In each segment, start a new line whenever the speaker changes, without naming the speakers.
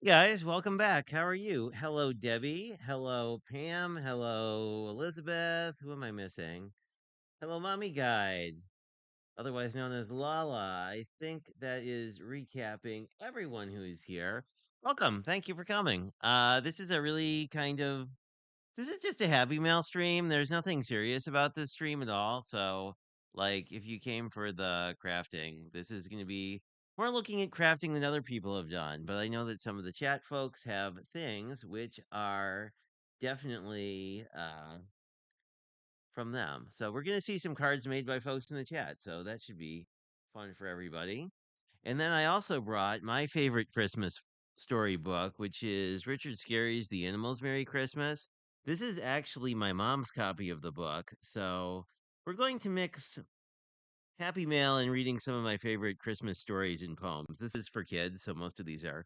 Guys, welcome back. How are you? Hello, Debbie. Hello, Pam. Hello, Elizabeth. Who am I missing? Hello, Mommy Guide, otherwise known as Lala. I think that is recapping everyone who is here. Welcome. Thank you for coming. This is a really this is just a Happy Mail stream. There's nothing serious about this stream at all. So, like, if you came for the crafting, this is going to be more looking at crafting than other people have done. But I know that some of the chat folks have things which are definitely from them. So, we're going to see some cards made by folks in the chat. So, that should be fun for everybody. And then I also brought my favorite Christmas storybook, which is Richard Scarry's The Animals Merry Christmas. This is actually my mom's copy of the book. So we're going to mix Happy Mail and reading some of my favorite Christmas stories and poems. This is for kids, so most of these are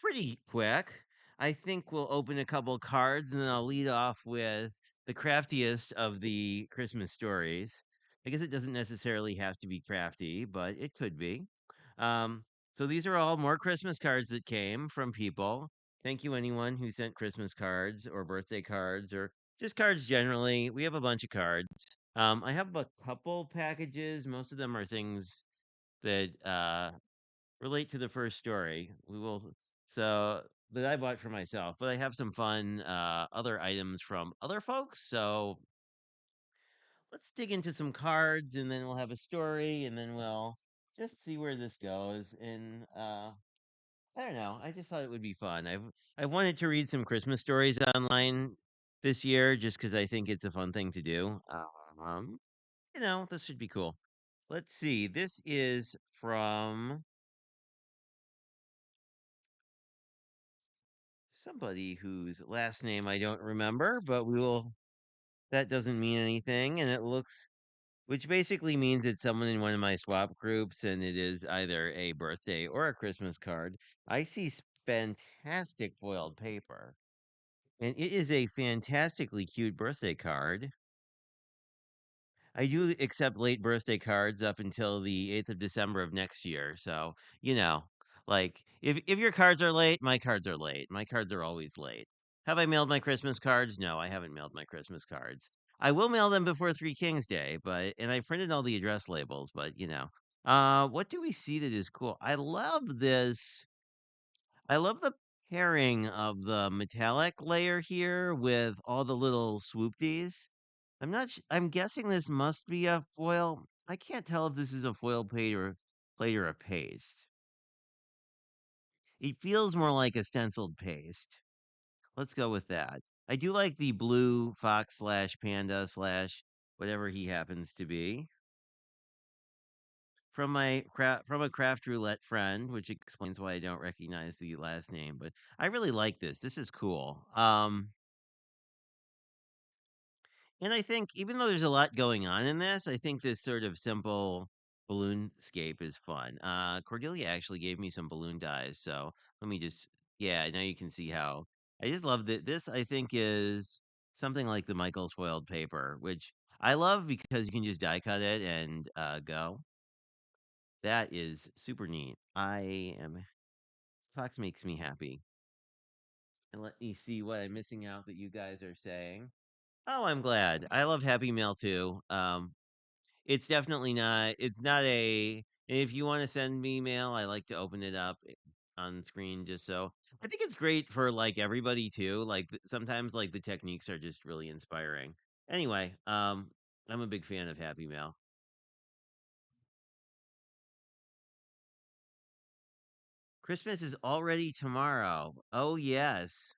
pretty quick. I think we'll open a couple cards and then I'll lead off with the craftiest of the Christmas stories. I guess it doesn't necessarily have to be crafty, but it could be. Um, so these are all more Christmas cards that came from people. Thank you, anyone who sent Christmas cards or birthday cards or just cards generally. We have a bunch of cards. I have a couple packages. Most of them are things that relate to the first story. We will so that I bought for myself, but I have some fun other items from other folks. So let's dig into some cards and then we'll have a story and then we'll just see where this goes. And I don't know. I just thought it would be fun. I wanted to read some Christmas stories online this year just because I think it's a fun thing to do. Um, this should be cool. Let's see. This is from somebody whose last name I don't remember, but we will. That doesn't mean anything, and it looks, which basically means it's someone in one of my swap groups, and it is either a birthday or a Christmas card. I see fantastic foiled paper, and it is a fantastically cute birthday card. I do accept late birthday cards up until the 8th of December of next year. So, you know, like if your cards are late, my cards are late. My cards are always late. Have I mailed my Christmas cards? No, I haven't mailed my Christmas cards. I will mail them before Three Kings Day, but and I printed all the address labels, but what do we see that is cool? I love this. I love the pairing of the metallic layer here with all the little swoopties. I'm guessing this must be a foil. I can't tell if this is a foil plate or a paste. It feels more like a stenciled paste. Let's go with that. I do like the blue fox slash panda slash whatever he happens to be from from a craft roulette friend, which explains why I don't recognize the last name. But I really like this. This is cool. And I think even though there's a lot going on in this, I think this sort of simple balloonscape is fun. Cordelia actually gave me some balloon dies, so let me just yeah, now you can see how I just love that this I think is something like the Michaels foiled paper, which I love because you can just die cut it and go. That is super neat. I am Fox makes me happy. And let me see what I'm missing out that you guys are saying. Oh, I'm glad. I love Happy Mail too. It's definitely not it's not a if you wanna send me mail, I like to open it up on screen just so I think it's great for, like, everybody too, like, sometimes, like, the techniques are just really inspiring. Anyway, I'm a big fan of Happy Mail. Christmas is already tomorrow. Oh, yes.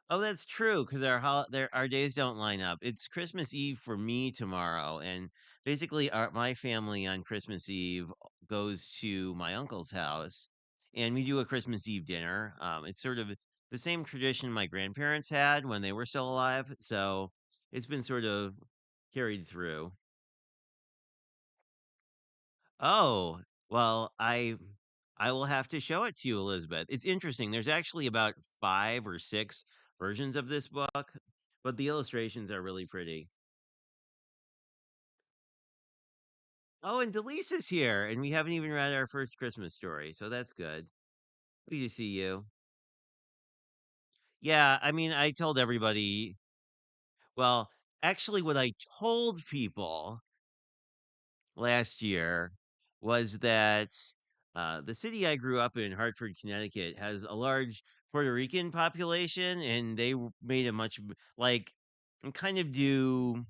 Oh, that's true because our days don't line up. It's Christmas Eve for me tomorrow, and basically, my family on Christmas Eve goes to my uncle's house, and we do a Christmas Eve dinner. It's sort of the same tradition my grandparents had when they were still alive, so it's been sort of carried through. Oh, well, I will have to show it to you, Elizabeth. It's interesting. There's actually about 5 or 6 versions of this book, but the illustrations are really pretty. Oh, and Delise is here, and we haven't even read our first Christmas story, so that's good. Good to see you. Yeah, I mean, I told everybody, well, actually what I told people last year was that the city I grew up in, Hartford, Connecticut, has a large Puerto Rican population, and made a like kind of do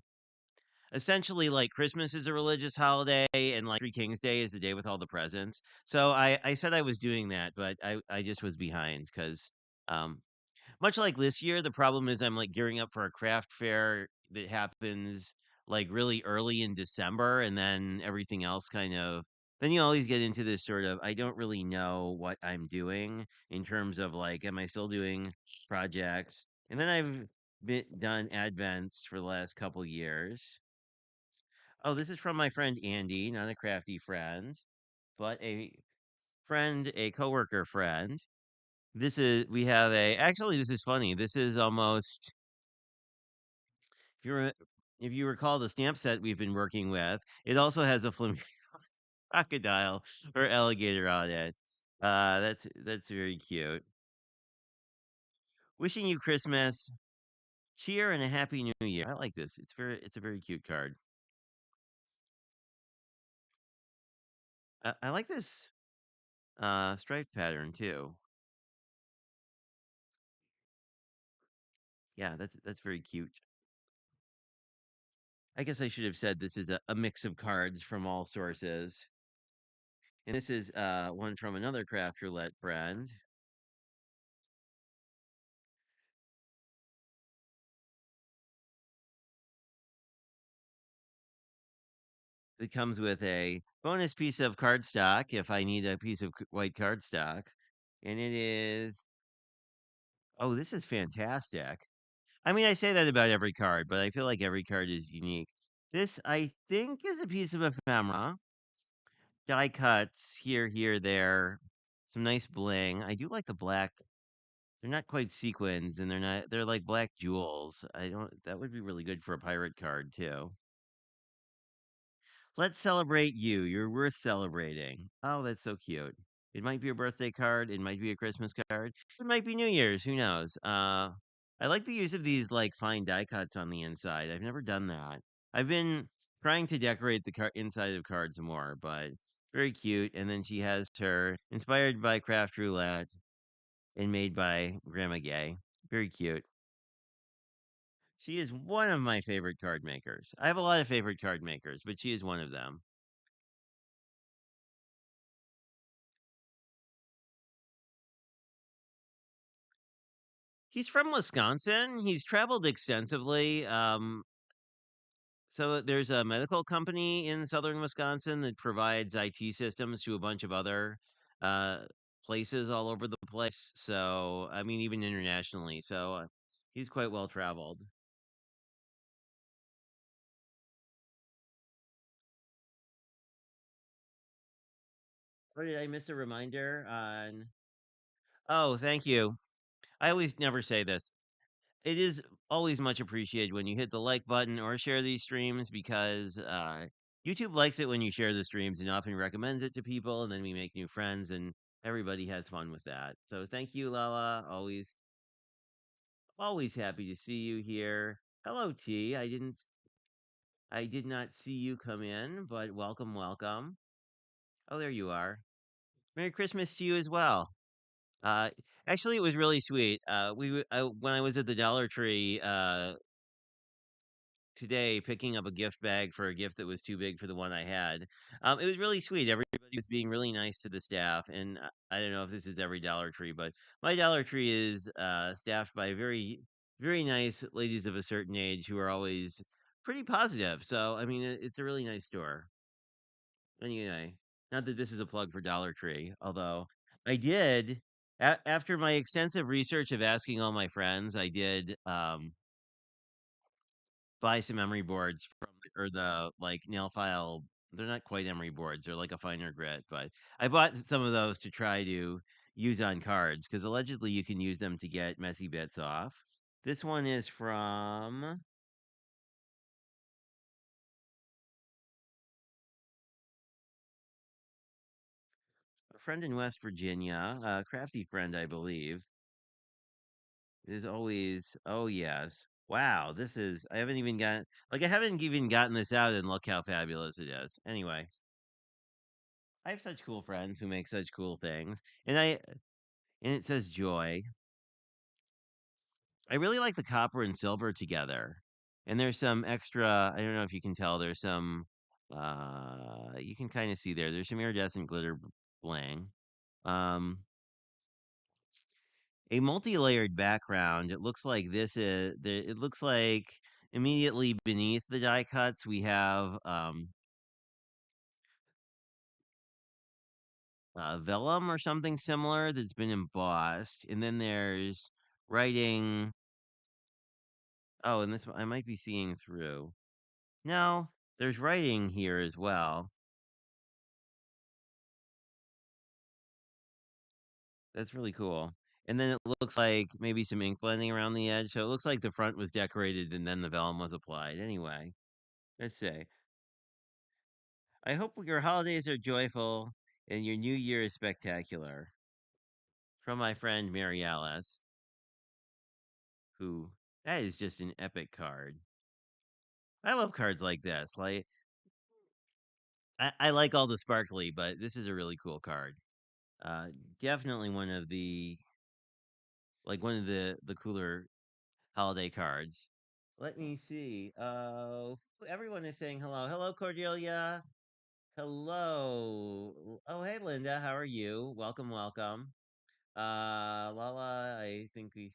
essentially like Christmas is a religious holiday, and like Three Kings Day is the day with all the presents. So I said I was doing that, but I just was behind because um, much like this year, the problem is I'm like gearing up for a craft fair that happens like really early in December, and then everything else then you always get into this sort of I don't really know what I'm doing in terms of like, am I still doing projects? And then I've done advents for the last couple years. Oh, this is from my friend Andy, not a crafty friend, but a coworker friend. We have actually, this is funny. This is almost, if you if you recall the stamp set we've been working with, it also has a flamingo crocodile or alligator on it. That's very cute. Wishing you Christmas, cheer, and a happy new year. I like this. It's a very cute card. I like this stripe pattern too. Yeah, that's very cute. I guess I should have said this is a mix of cards from all sources. And this is one from another craft roulette friend. It comes with a bonus piece of cardstock if I need a piece of white cardstock. And it is, oh, this is fantastic. I mean, I say that about every card, but I feel like every card is unique. This, I think, is a piece of ephemera. Die cuts here, there. Some nice bling. I do like the black. They're not quite sequins, and they're like black jewels. That would be really good for a pirate card, too. Let's celebrate you. You're worth celebrating. Oh, that's so cute. It might be a birthday card. It might be a Christmas card. It might be New Year's. Who knows? I like the use of these like fine die cuts on the inside. I've never done that. I've been trying to decorate the inside of cards more, but very cute. And then she has her inspired by Craft Roulette and made by Grandma Gay. Very cute. She is one of my favorite card makers. I have a lot of favorite card makers, but she is one of them. He's from Wisconsin. He's traveled extensively. So there's a medical company in southern Wisconsin that provides IT systems to a bunch of other uh, places all over the place. So, I mean, even internationally. So he's quite well traveled. Or did I miss a reminder on? Oh, thank you. I always never say this. It is always much appreciated when you hit the like button or share these streams because YouTube likes it when you share the streams and often recommends it to people, and then we make new friends and everybody has fun with that. So thank you, Lala. Always happy to see you here. Hello, T. I did not see you come in, but welcome, welcome. Oh, there you are. Merry Christmas to you as well. Uh, Actually, it was really sweet. When I was at the Dollar Tree today picking up a gift bag for a gift that was too big for the one I had. It was really sweet. Everybody was being really nice to the staff, and I don't know if this is every Dollar Tree, but my Dollar Tree is staffed by very nice ladies of a certain age who are always pretty positive. So I mean, it's a really nice store. Anyway, not that this is a plug for Dollar Tree, although I did. After my extensive research of asking all my friends, I did buy some emery boards from or the like nail file. They're not quite emery boards; they're like a finer grit. But I bought some of those to try to use on cards because allegedly you can use them to get messy bits off. This one is from a friend in West Virginia, a crafty friend, I believe. There's always, oh yes. Wow, this is I haven't even gotten I haven't even gotten this out and look how fabulous it is. Anyway, I have such cool friends who make such cool things. And it says joy. I really like the copper and silver together. And there's some extra, I don't know if you can tell, there's some you can kind of see there's some iridescent glitter bling. Um a multi-layered background. It looks like it looks like immediately beneath the die cuts we have vellum or something similar that's been embossed, and then there's writing. Oh, and this I might be seeing through. No, there's writing here as well. That's really cool. And then it looks like maybe some ink blending around the edge. So it looks like the front was decorated and then the vellum was applied. Anyway, let's say. I hope your holidays are joyful and your new year is spectacular. From my friend Mary Alice, who that is just an epic card. I love cards like this. I like all the sparkly, but this is a really cool card. Uh, Definitely one of the cooler holiday cards. Let me see. Everyone is saying hello. Hello, Cordelia. Hello. Oh, hey, Linda. How are you? Welcome, welcome. Lala, I think we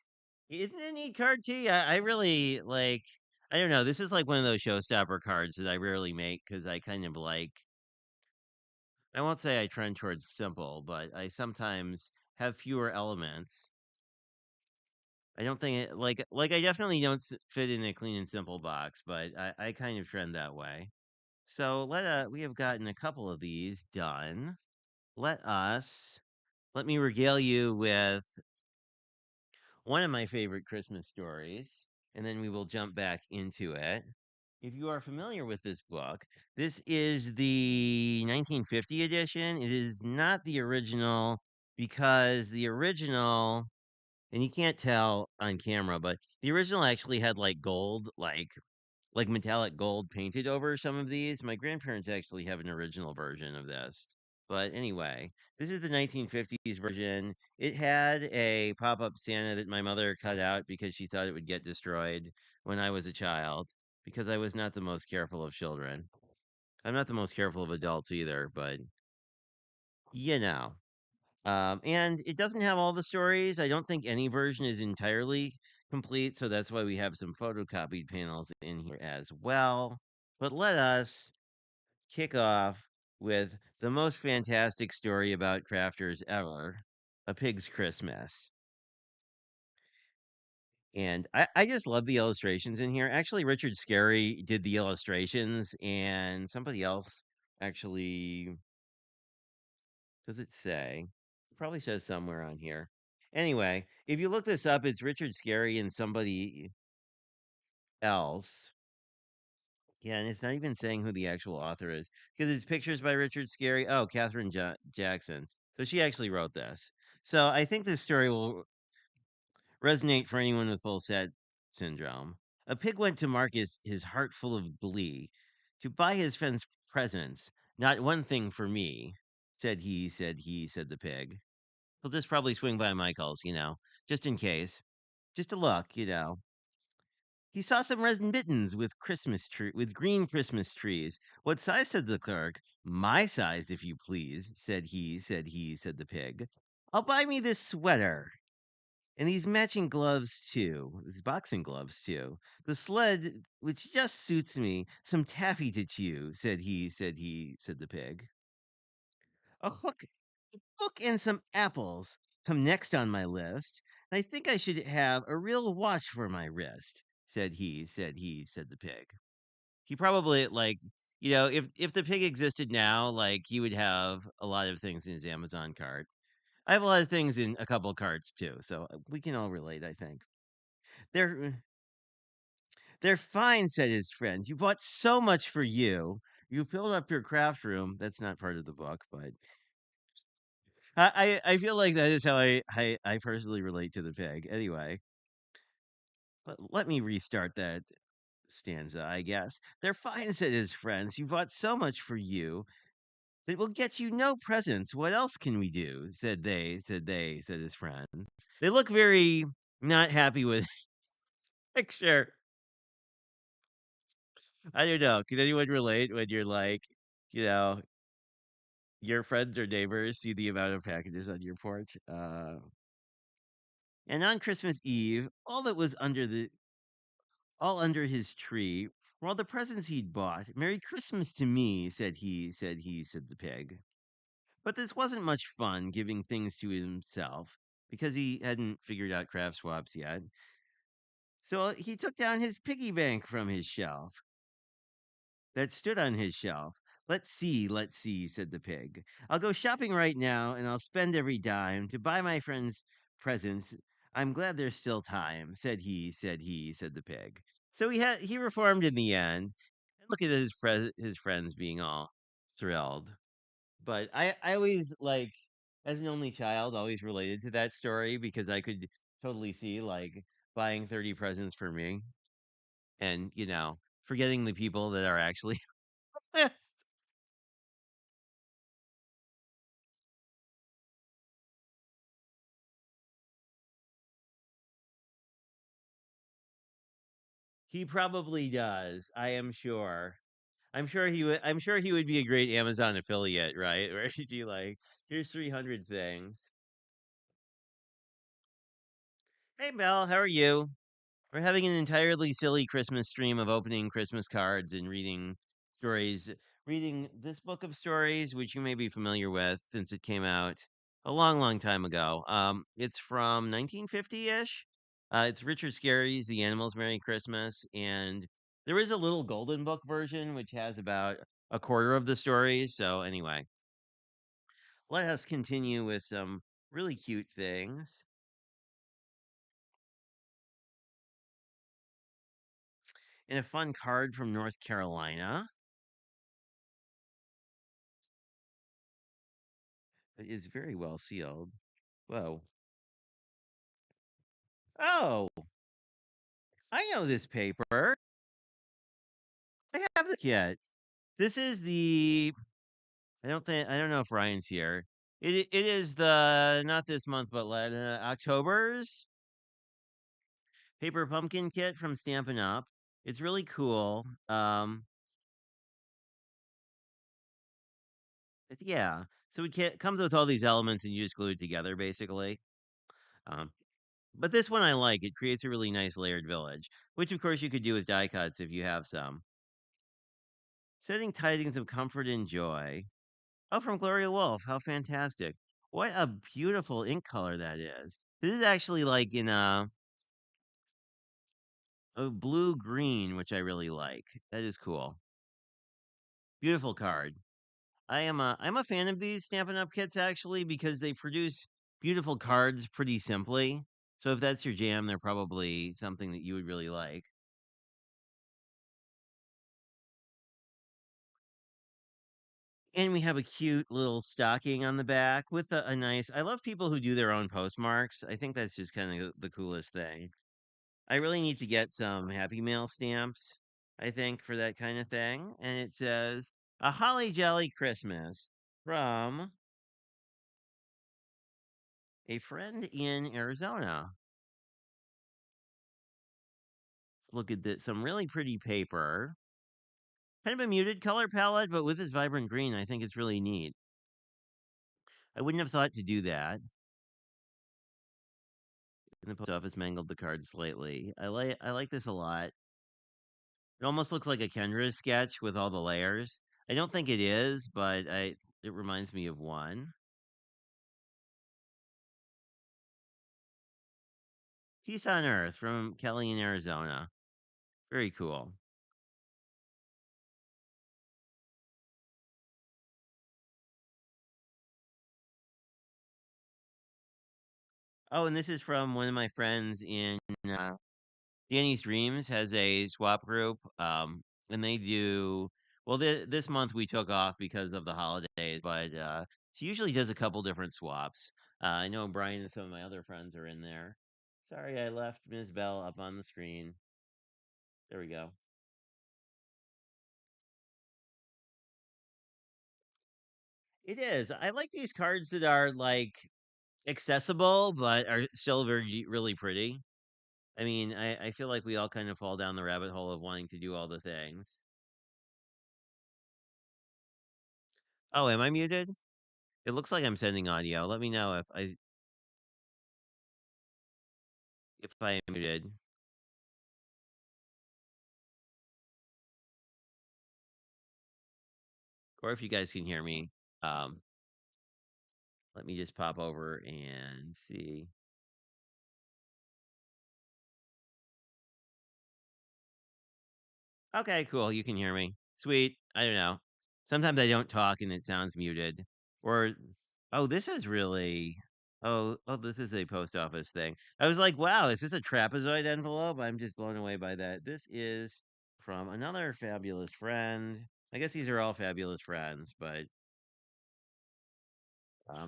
isn't it a neat card too? I really like. I don't know. This is like one of those showstopper cards that I rarely make because I kind of like. I won't say I trend towards simple, but I sometimes have fewer elements. I don't think it like I definitely don't fit in a clean and simple box, but I kind of trend that way. So we have gotten a couple of these done. Let us let me regale you with one of my favorite Christmas stories, and then we will jump back into it. If you are familiar with this book, this is the 1950 edition. It is not the original because the original, and you can't tell on camera, but the original actually had like gold, like metallic gold painted over some of these. My grandparents actually have an original version of this. But anyway, this is the 1950s version. It had a pop up Santa that my mother cut out because she thought it would get destroyed when I was a child, because I was not the most careful of children. I'm not the most careful of adults either, but you know. And it doesn't have all the stories. I don't think any version is entirely complete, so that's why we have some photocopied panels in here as well. But let us kick off with the most fantastic story about crafters ever, A Pig's Christmas. And I just love the illustrations in here. Actually, Richard Scarry did the illustrations, and somebody else actually, does it say? It probably says somewhere on here. Anyway, if you look this up, it's Richard Scarry and somebody else. Yeah, and it's not even saying who the actual author is because it's pictures by Richard Scarry. Oh, Catherine Jackson. So she actually wrote this. So I think this story will resonate for anyone with full set syndrome. A pig went to market, his heart full of glee, to buy his friends presents. Not one thing for me, said the pig. He'll just probably swing by Michael's, just in case. Just a look, He saw some resin mittens with green Christmas trees. What size? Said the clerk. My size, if you please, said the pig. I'll buy me this sweater. And these matching gloves too, these boxing gloves too. The sled, which just suits me, some taffy to chew, said the pig. A hook and some apples come next on my list. I think I should have a real watch for my wrist, said the pig. He probably if the pig existed now, like he would have a lot of things in his Amazon cart. I have a lot of things in a couple of carts too, so we can all relate, I think. They're they're fine, said his friend. You bought so much for you. You filled up your craft room. That's not part of the book, but I feel like that is how I personally relate to the pig. Anyway, Let me restart that stanza, I guess. "They're fine," said his friends. "You bought so much for you that will get you no presents. What else can we do?" said his friends. They look very not happy with the picture. I don't know. Can anyone relate when you're like, you know, your friends or neighbors see the amount of packages on your porch? And on Christmas Eve, all under his tree were all the presents he'd bought. "Merry Christmas to me," said the pig. But this wasn't much fun giving things to himself because he hadn't figured out craft swaps yet. So he took down his piggy bank from his shelf that stood on his shelf. Let's see," said the pig. "I'll go shopping right now and I'll spend every dime to buy my friends presents. I'm glad there's still time," said the pig. So he reformed in the end. And look at his friends being all thrilled. But I always like, as an only child, always related to that story because I could totally see like buying 30 presents for me and, forgetting the people that are actually list. He probably does. I am sure. I'm sure he would be a great Amazon affiliate, right? Where he'd be like, "Here's 300 things." Hey, Mel, how are you? We're having an entirely silly Christmas stream of opening Christmas cards and stories, reading this book of stories, which you may be familiar with since it came out a long, long time ago. It's from 1950-ish. It's Richard Scarry's The Animals Merry Christmas, and there is a little golden book version which has about a quarter of the stories. So anyway, let us continue with some really cute things. And a fun card from North Carolina. It is very well sealed. Whoa. Oh, I know this paper. I have the kit. This is the. I don't know if Ryan's here. It is the not this month, but October's paper pumpkin kit from Stampin' Up. It's really cool. Yeah. So comes with all these elements, and you just glue it together, basically. Um, but this one I like. It creates a really nice layered village, which of course you could do with die cuts if you have some. Sending tidings of comfort and joy. Oh, from Gloria Wolf. How fantastic. What a beautiful ink color that is. This is actually like in a blue green, which I really like. That is cool. Beautiful card. I'm a fan of these Stampin' Up kits actually because they produce beautiful cards pretty simply. So if that's your jam, they're probably something that you would really like. And we have a cute little stocking on the back with a nice. I love people who do their own postmarks. I think that's just kind of the coolest thing. I really need to get some Happy Mail stamps, I think, for that kind of thing. And it says, "A Holly Jolly Christmas from a friend in Arizona." Let's look at this. Some really pretty paper. Kind of a muted color palette, but with this vibrant green, I think it's really neat. I wouldn't have thought to do that. And the post office mangled the card slightly. I like this a lot. It almost looks like a Kendra sketch with all the layers. I don't think it is, but it reminds me of one. Peace on Earth from Kelly in Arizona. Very cool. Oh, and this is from one of my friends in Danny's Dreams has a swap group. And they do well. This month we took off because of the holidays, but she usually does a couple different swaps. I know Brian and some of my other friends are in there, Sorry, I left Ms. Bell up on the screen. There we go. It is. I like these cards that are like accessible, but are still very really pretty. I mean, I feel like we all kind of fall down the rabbit hole of wanting to do all the things. Oh, am I muted? It looks like I'm sending audio. Let me know if I am muted, or if you guys can hear me. Um, Let me just pop over and see. Okay, cool. You can hear me. Sweet. I don't know. Sometimes I don't talk and it sounds muted. Or oh, this is really this is a post office thing. I was like, wow, is this a trapezoid envelope? I'm just blown away by that. This is from another fabulous friend. I guess these are all fabulous friends, but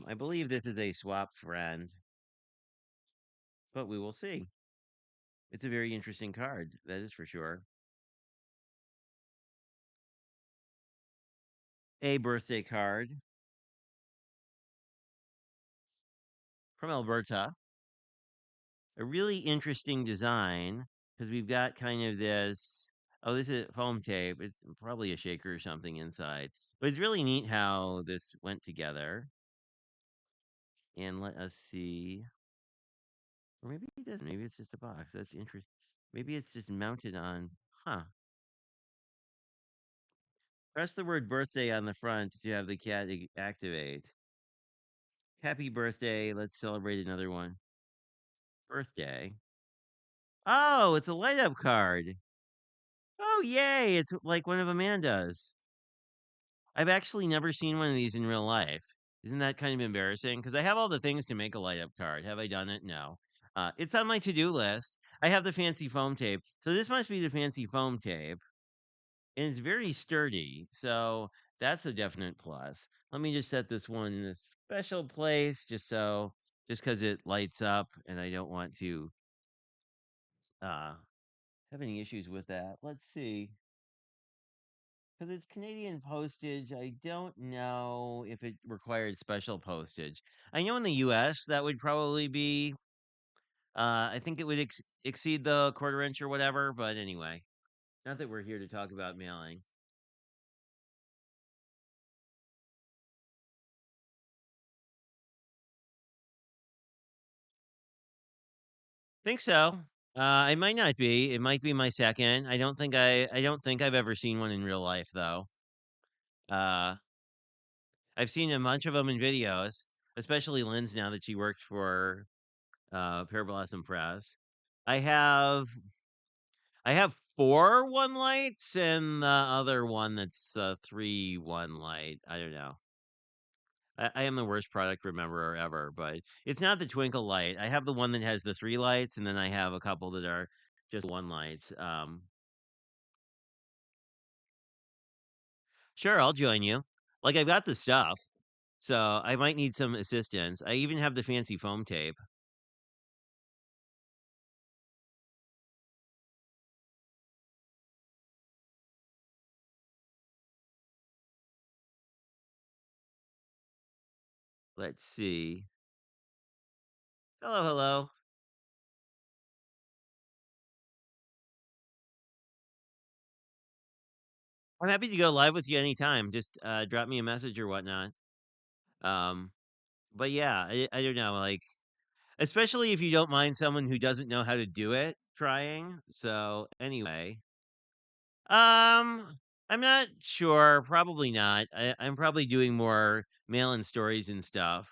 I believe this is a swap friend, but we will see. It's a very interesting card, that is for sure. A birthday card from Alberta. A really interesting design because we've got kind of this. Oh, this is foam tape. It's probably a shaker or something inside. But it's really neat how this went together. And let us see. Or maybe it doesn't. Maybe it's just a box. That's interesting. Maybe it's just mounted on. Huh. Press the word birthday on the front to have the cat activate. Happy birthday. Let's celebrate another one. Birthday. Oh, it's a light up card. Oh, yay. It's like one of Amanda's. I've actually never seen one of these in real life. Isn't that kind of embarrassing? Because I have all the things to make a light up card. Have I done it? No. It's on my to do list. I have the fancy foam tape. So this must be the fancy foam tape. And it's very sturdy. So that's a definite plus. Let me just set this one in a special place just because it lights up and I don't want to uh, have any issues with that. Let's see. Because it's Canadian postage, I don't know if it required special postage. I know in the US that would probably be, I think it would exceed the quarter inch or whatever, but anyway, not that we're here to talk about mailing. Think so. I might not be. It might be my second. I don't think I've ever seen one in real life though. Uh, I've seen a bunch of them in videos, especially Lynn's now that she works for Pear Blossom Press. I have I have 4 one lights and the other one that's 3 one light. I don't know. I am the worst product rememberer ever, but it's not the twinkle light. I have the one that has the 3 lights, and then I have a couple that are just one lights. Sure, I'll join you. Like I've got the stuff, so I might need some assistance. I even have the fancy foam tape. Let's see. Hello, hello. I'm happy to go live with you anytime. Just drop me a message or whatnot. Um, but yeah, I don't know. Like especially if you don't mind someone who doesn't know how to do it trying. So anyway, I'm not sure. Probably not. I'm probably doing more mail-in stories and stuff.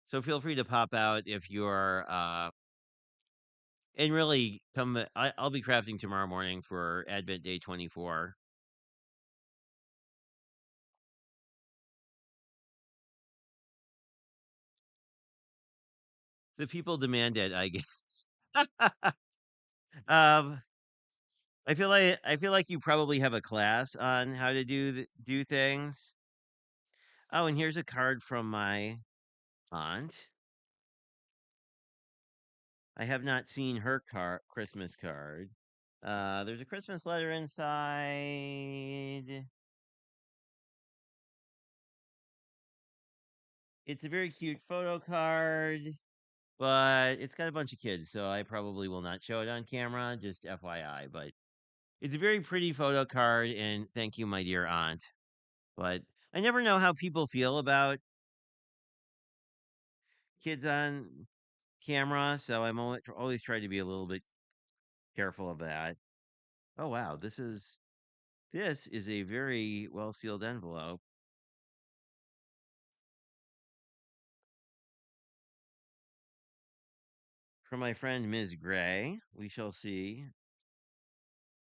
So feel free to pop out if you're and really come. I'll be crafting tomorrow morning for Advent Day 24. The people demand it, I guess. um, I feel like you probably have a class on how to do things. Oh, and here's a card from my aunt. I have not seen her Christmas card. There's a Christmas letter inside. It's a very cute photo card, but it's got a bunch of kids, so I probably will not show it on camera, just FYI. But it's a very pretty photo card, and thank you, my dear aunt. But I never know how people feel about kids on camera, so I'm always trying to be a little bit careful of that. Oh wow, this is a very well sealed envelope from my friend Ms. Gray. We shall see.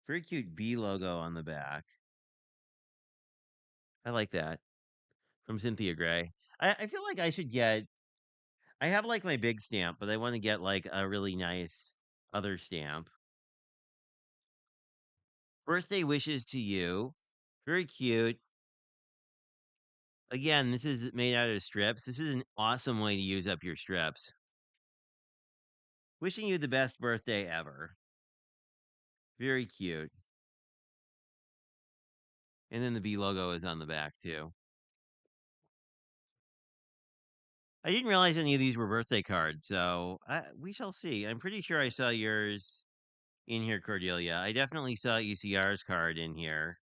Very cute B logo on the back. I like that from Cynthia Gray. I feel like I should get. I have like my big stamp, but I want to get like a really nice other stamp. Birthday wishes to you. Very cute. Again, this is made out of strips. This is an awesome way to use up your strips. Wishing you the best birthday ever. Very cute. And then the B logo is on the back too. I didn't realize any of these were birthday cards, so we shall see. I'm pretty sure I saw yours in here, Cordelia. I definitely saw ECR's card in here,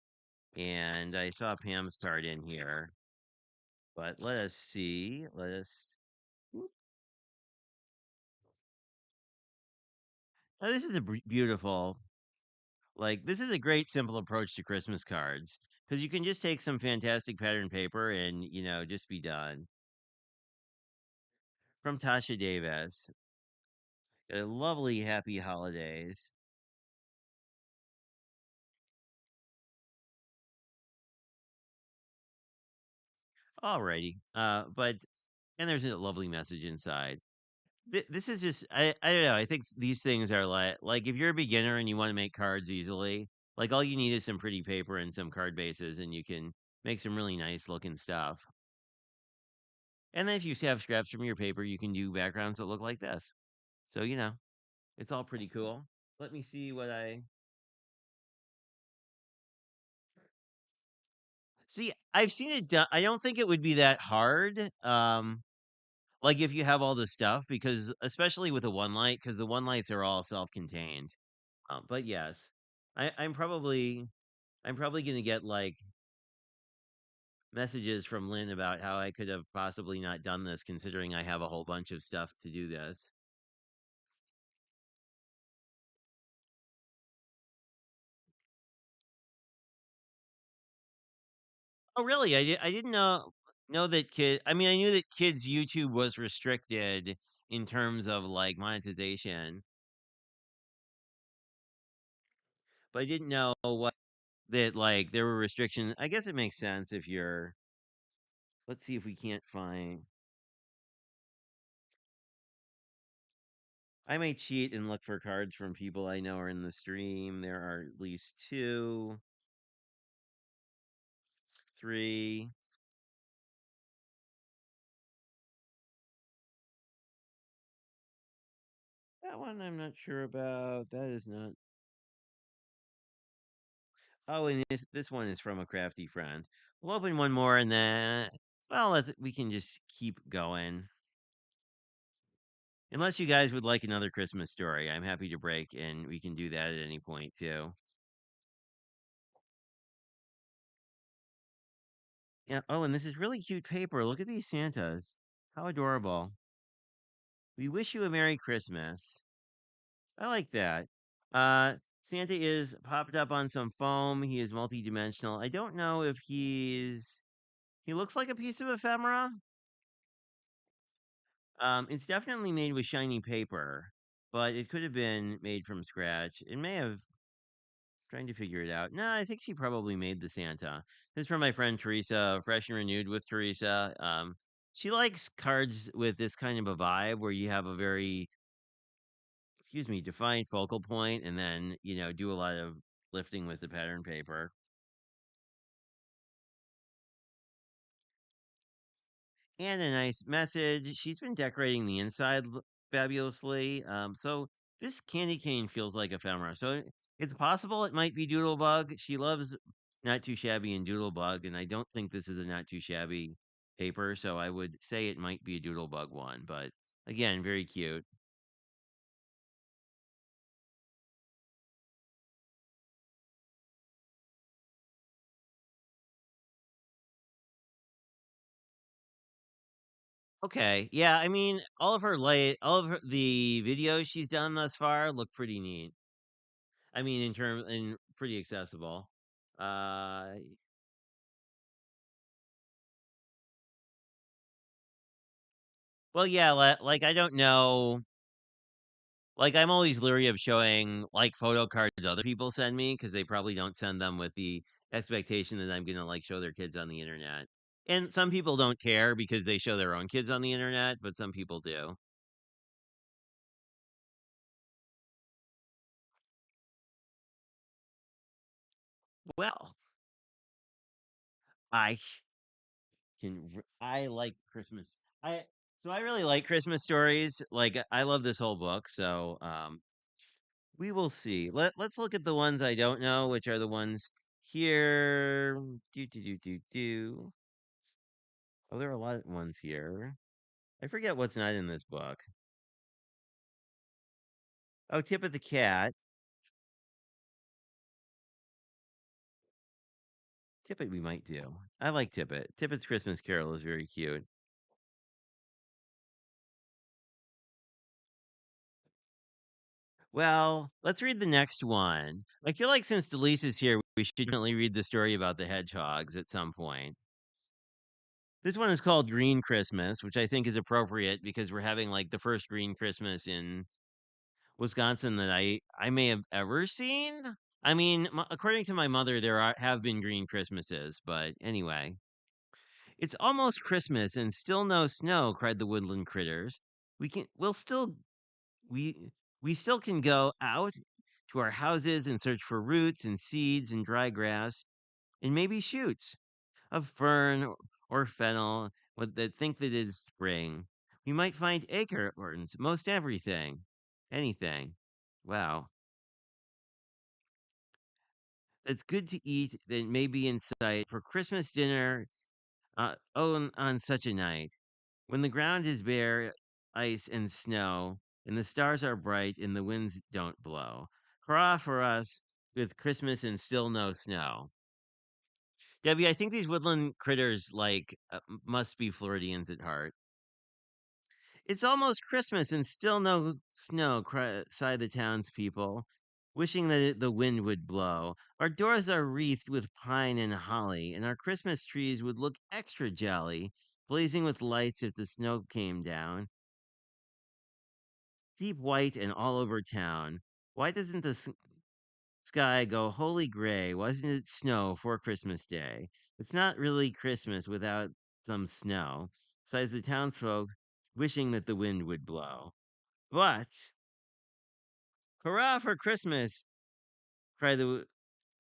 and I saw Pam's card in here. But let us see. Let us. Oh, this is a beautiful. Like this is a great simple approach to Christmas cards because you can just take some fantastic pattern paper and just be done. From Tasha Davis, a lovely happy holidays. Alrighty, but and there's a lovely message inside. This is just I don't know. I think these things are like if you're a beginner and you want to make cards easily, like all you need is some pretty paper and some card bases, and you can make some really nice looking stuff. And then if you have scraps from your paper, you can do backgrounds that look like this. So it's all pretty cool. Let me see what I see. I've seen it done. I don't think it would be that hard. Like if you have all the stuff, because especially with the one light, because the one lights are all self-contained. But yes, I'm probably gonna get like messages from Lynn about how I could have possibly not done this, considering I have a whole bunch of stuff to do this. Oh, really? I didn't know that kid. I mean, I knew that kids' YouTube was restricted in terms of like monetization, but I didn't know what that like there were restrictions. I guess it makes sense if you're. Let's see if we can't find. I may cheat and look for cards from people I know are in the stream. There are at least two, three. That one I'm not sure about. That is not. Oh, and this one is from a crafty friend. We'll open one more and then we can just keep going. Unless you guys would like another Christmas story, I'm happy to break and we can do that at any point too. Yeah. Oh, and this is really cute paper. Look at these Santas. How adorable. We wish you a Merry Christmas. I like that. Santa is popped up on some foam. He is multidimensional. I don't know if he looks like a piece of ephemera. It's definitely made with shiny paper, but it could have been made from scratch. It may have trying to figure it out. No, I think she probably made the Santa. This is from my friend Teresa, Fresh and Renewed with Teresa. She likes cards with this kind of a vibe where you have a very, excuse me, defined focal point and then, do a lot of lifting with the pattern paper. And a nice message. She's been decorating the inside fabulously. So this candy cane feels like ephemera. So it's possible it might be Doodlebug. She loves Not Too Shabby and Doodlebug, and I don't think this is a Not Too Shabby paper. So I would say it might be a Doodlebug one. But again, very cute. Okay. Yeah, I mean, all of the videos she's done thus far look pretty neat. I mean, in terms and pretty accessible. Uh well, yeah, like I don't know, like I'm always leery of showing like photo cards other people send me because they probably don't send them with the expectation that I'm gonna like show their kids on the internet. And some people don't care because they show their own kids on the internet, but some people do. Well, I I like Christmas. I really like Christmas stories. Like I love this whole book. So we will see. Let's look at the ones I don't know, which are the ones here. Do do do do do. Oh, there are a lot of ones here. I forget what's not in this book. Oh, Tip of the Cat. Tippet we might do. I like Tippet. Tippet's Christmas Carol is very cute. Well, let's read the next one. I feel like since Delise is here, we should definitely read the story about the hedgehogs at some point. This one is called Green Christmas, which I think is appropriate because we're having like the first Green Christmas in Wisconsin that I may have ever seen. I mean, according to my mother, have been Green Christmases, but anyway, it's almost Christmas and still no snow, cried the woodland critters. We can we'll still we we still can go out to our houses and search for roots and seeds and dry grass and maybe shoots of fern or fennel that think that it is spring. We might find acorns, most everything, anything. Wow, that's good to eat that may be in sight for Christmas dinner. On such a night when the ground is bare, ice and snow, and the stars are bright and the winds don't blow. Hurrah for us with Christmas and still no snow. Debbie, I think these woodland critters must be Floridians at heart. It's almost Christmas and still no snow, sigh the townspeople, wishing that the wind would blow. Our doors are wreathed with pine and holly, and our Christmas trees would look extra jolly, blazing with lights if the snow came down, deep white and all over town. Why doesn't the sky go wholly gray? Why doesn't it snow for Christmas Day? It's not really Christmas without some snow, sighs the townsfolk, wishing that the wind would blow. But hurrah for Christmas! Cry the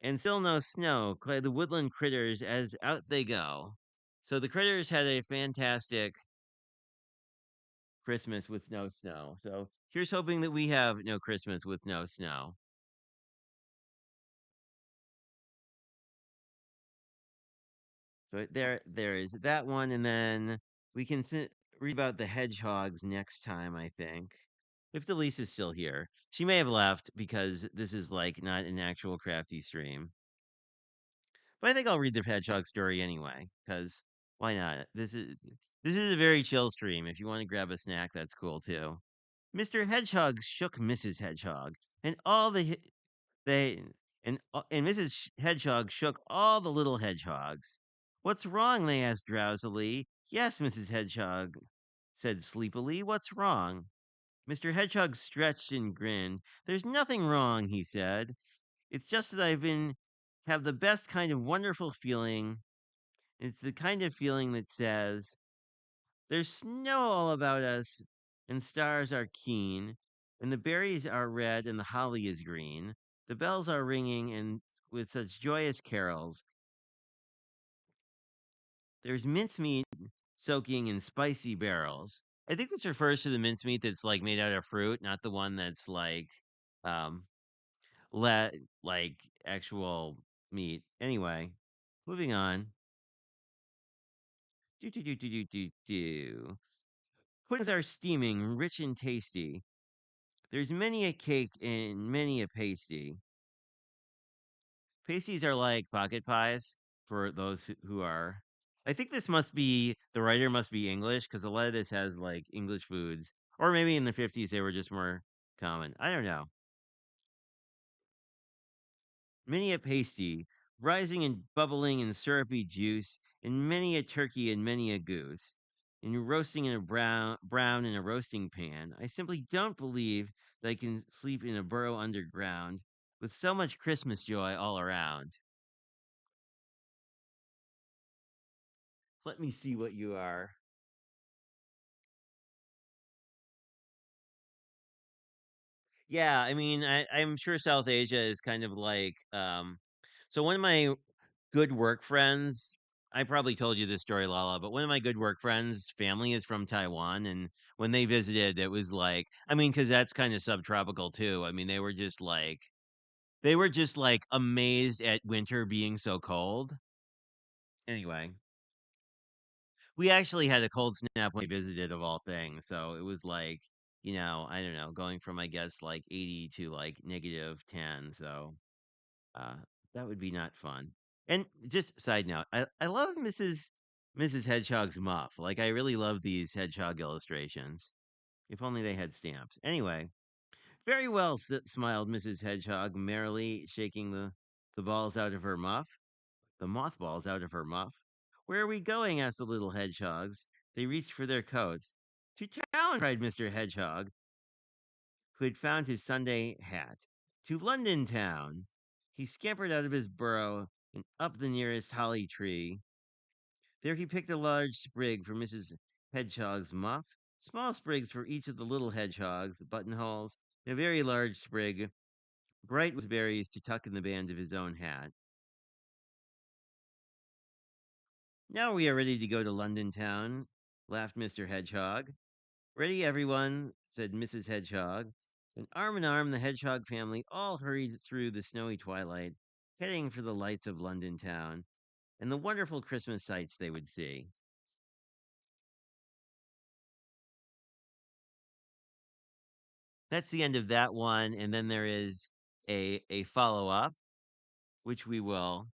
and still no snow, cry the woodland critters as out they go. So the critters had a fantastic Christmas with no snow. So here's hoping that we have no Christmas with no snow. So there is that one, and then we can read about the hedgehogs next time. I think if Delise is still here, she may have left because this is like not an actual crafty stream. But I think I'll read the hedgehog story anyway, because why not? This is a very chill stream. If you want to grab a snack, that's cool too. Mr. Hedgehog shook Mrs. Hedgehog, and all they and Mrs. Hedgehog shook all the little hedgehogs. What's wrong? They asked drowsily. Yes, Mrs. Hedgehog said sleepily. What's wrong? Mr. Hedgehog stretched and grinned. There's nothing wrong, he said. It's just that I've been have the best kind of wonderful feeling. It's the kind of feeling that says, there's snow all about us, and stars are keen, and the berries are red, and the holly is green. The bells are ringing, and with such joyous carols. There's mincemeat soaking in spicy barrels. I think this refers to the mincemeat that's like made out of fruit, not the one that's like um let like actual meat. Anyway, moving on. Do do do do do do do. Puddings are steaming, rich and tasty. There's many a cake and many a pasty. Pasties are like pocket pies for those who are. I think this must be the writer must be English because a lot of this has like English foods, or maybe in the 50s they were just more common. I don't know. Many a pasty, rising and bubbling in syrupy juice, and many a turkey and many a goose, and roasting in a brown in a roasting pan. I simply don't believe that I can sleep in a burrow underground with so much Christmas joy all around. Let me see what you are. Yeah, I mean, I'm sure South Asia is kind of like so one of my good work friends, I probably told you this story, Lala, but one of my good work friends' family is from Taiwan, and when they visited, it was like, I mean, because that's kind of subtropical too. I mean, they were just like amazed at winter being so cold. Anyway, we actually had a cold snap when we visited, of all things. So it was like, I don't know, going from I guess like 80 to like -10. So uh, that would be not fun. And just side note, I love Mrs. Hedgehog's muff. Like I really love these hedgehog illustrations. If only they had stamps. Anyway, very well, smiled Mrs. Hedgehog, merrily shaking the balls out of her muff, the mothballs out of her muff. Where are we going? Asked the little hedgehogs. They reached for their coats. To town, cried Mr. Hedgehog, who had found his Sunday hat. To London town. He scampered out of his burrow and up the nearest holly tree. There he picked a large sprig for Mrs. Hedgehog's muff, small sprigs for each of the little hedgehogs' buttonholes, and a very large sprig, bright with berries, to tuck in the band of his own hat. Now we are ready to go to London town, laughed Mr. Hedgehog. Ready, everyone, said Mrs. Hedgehog. And arm in arm, the Hedgehog family all hurried through the snowy twilight, heading for the lights of London town and the wonderful Christmas sights they would see. That's the end of that one. And then there is a follow up, which we will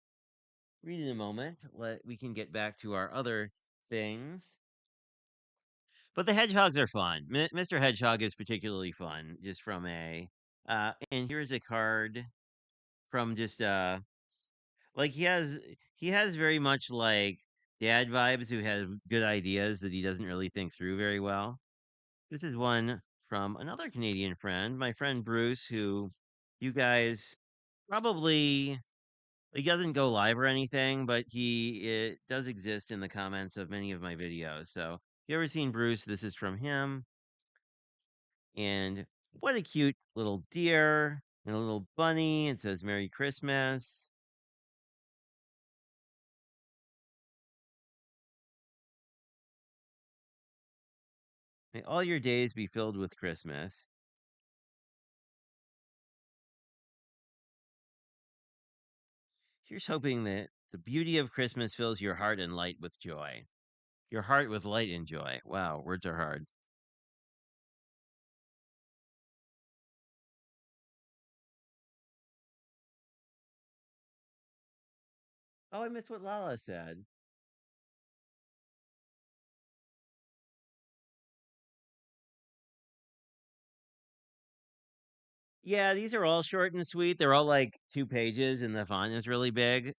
read in a moment. We can get back to our other things. But the hedgehogs are fun. Mr. Hedgehog is particularly fun, just from a. And here's a card from just like he has very much like dad vibes who has good ideas that he doesn't really think through very well. This is one from another Canadian friend, my friend Bruce, who you guys probably he doesn't go live or anything, but he it does exist in the comments of many of my videos. So if you ever seen Bruce, this is from him. And what a cute little deer and a little bunny. It says Merry Christmas. May all your days be filled with Christmas. Here's hoping that the beauty of Christmas fills your heart and light with joy. Your heart with light and joy. Wow, words are hard. Oh, I missed what Lala said. Yeah, these are all short and sweet. They're all like 2 pages, and the font is really big.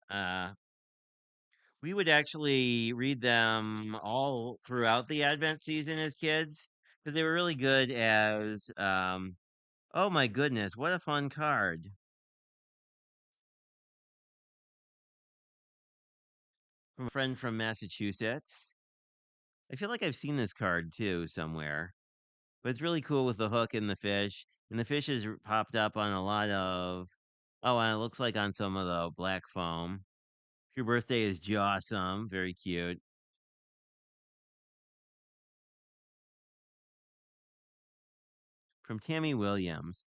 We would actually read them all throughout the Advent season as kids because they were really good as. Oh my goodness, what a fun card from a friend from Massachusetts. I feel like I've seen this card too somewhere, but it's really cool with the hook and the fish. And the fish is popped up on a lot of. Oh, and it looks like on some of the black foam. Your birthday is Jawsome. Very cute. from Tammy Williams.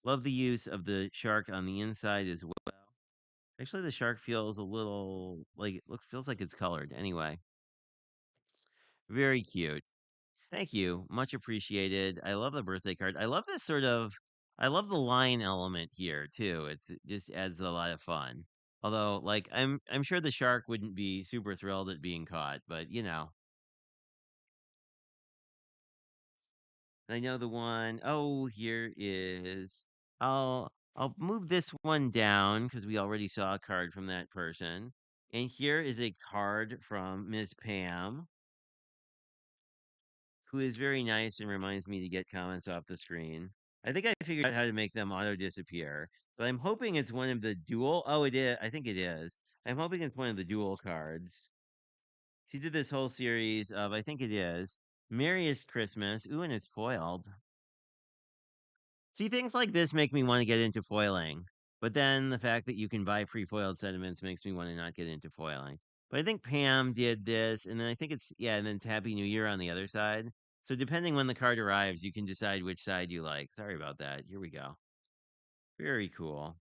Love the use of the shark on the inside as well. Actually, the shark feels a little like feels like it's colored. Anyway, very cute. Thank you. Much appreciated. I love the birthday card. I love this sort of I love the line element here too. It just adds a lot of fun. Although like I'm sure the shark wouldn't be super thrilled at being caught, but I know the one. Oh, here is I'll move this one down because we already saw a card from that person. And here is a card from Miss Pam, who is very nice and reminds me to get comments off the screen. I think I figured out how to make them auto disappear, but I'm hoping it's one of the dual. Oh, it is. I think it is. I'm hoping it's one of the dual cards. She did this whole series of, I think it is, Merriest Christmas. Ooh, and it's foiled. See, things like this make me want to get into foiling. But then the fact that you can buy pre-foiled sediments makes me want to not get into foiling. But I think Pam did this, and then I think and then it's Happy New Year on the other side. So depending when the card arrives, you can decide which side you like. Sorry about that. Here we go. Very cool.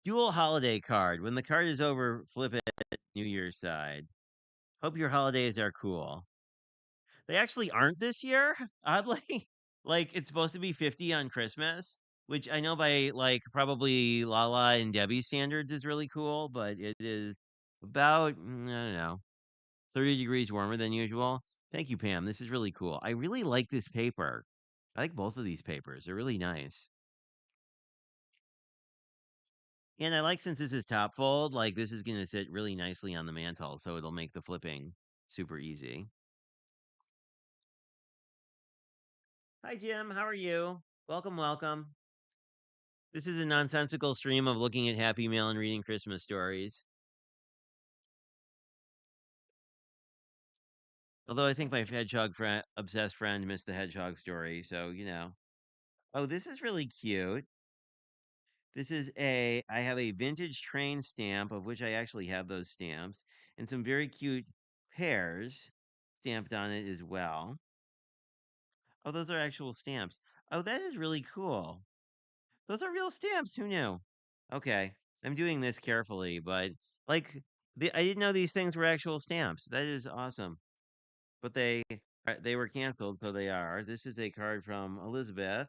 Dual holiday card. When the card is over, flip it New Year's side. Hope your holidays are cool. They actually aren't this year, oddly. Like it's supposed to be 50 on Christmas, which I know by like probably Lala and Debbie standards is really cool, but it is about I don't know, 30 degrees warmer than usual. Thank you, Pam. This is really cool. I really like this paper. I like both of these papers. They're really nice. And I like since this is top fold, like this is gonna sit really nicely on the mantle, so it'll make the flipping super easy. Hi Jim, how are you? Welcome, welcome. This is a nonsensical stream of looking at Happy Mail and reading Christmas stories. Although I think my obsessed friend missed the hedgehog story, so. Oh, this is really cute. I have a vintage train stamp, of which I actually have those stamps, and some very cute pears stamped on it as well. Oh, those are actual stamps. Oh, that is really cool. Those are real stamps. Who knew? Okay, I'm doing this carefully, but like, I didn't know these things were actual stamps. That is awesome. But they were canceled, so they are. This is a card from Elizabeth,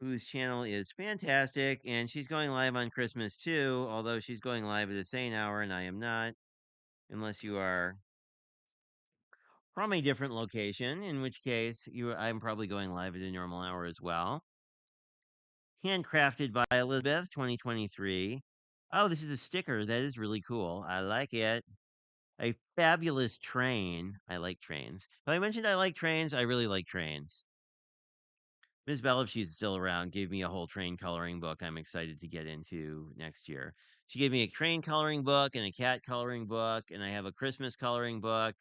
whose channel is fantastic, and she's going live on Christmas too. Although she's going live at the same hour, and I am not, unless you are from a different location, in which case I'm probably going live at a normal hour as well. Handcrafted by Elizabeth, 2023. Oh, this is a sticker. That is really cool. I like it. A fabulous train. I like trains. If I mentioned I like trains, I really like trains. Ms. Bell, if she's still around, gave me a whole train coloring book I'm excited to get into next year. She gave me a train coloring book and a cat coloring book, and I have a Christmas coloring book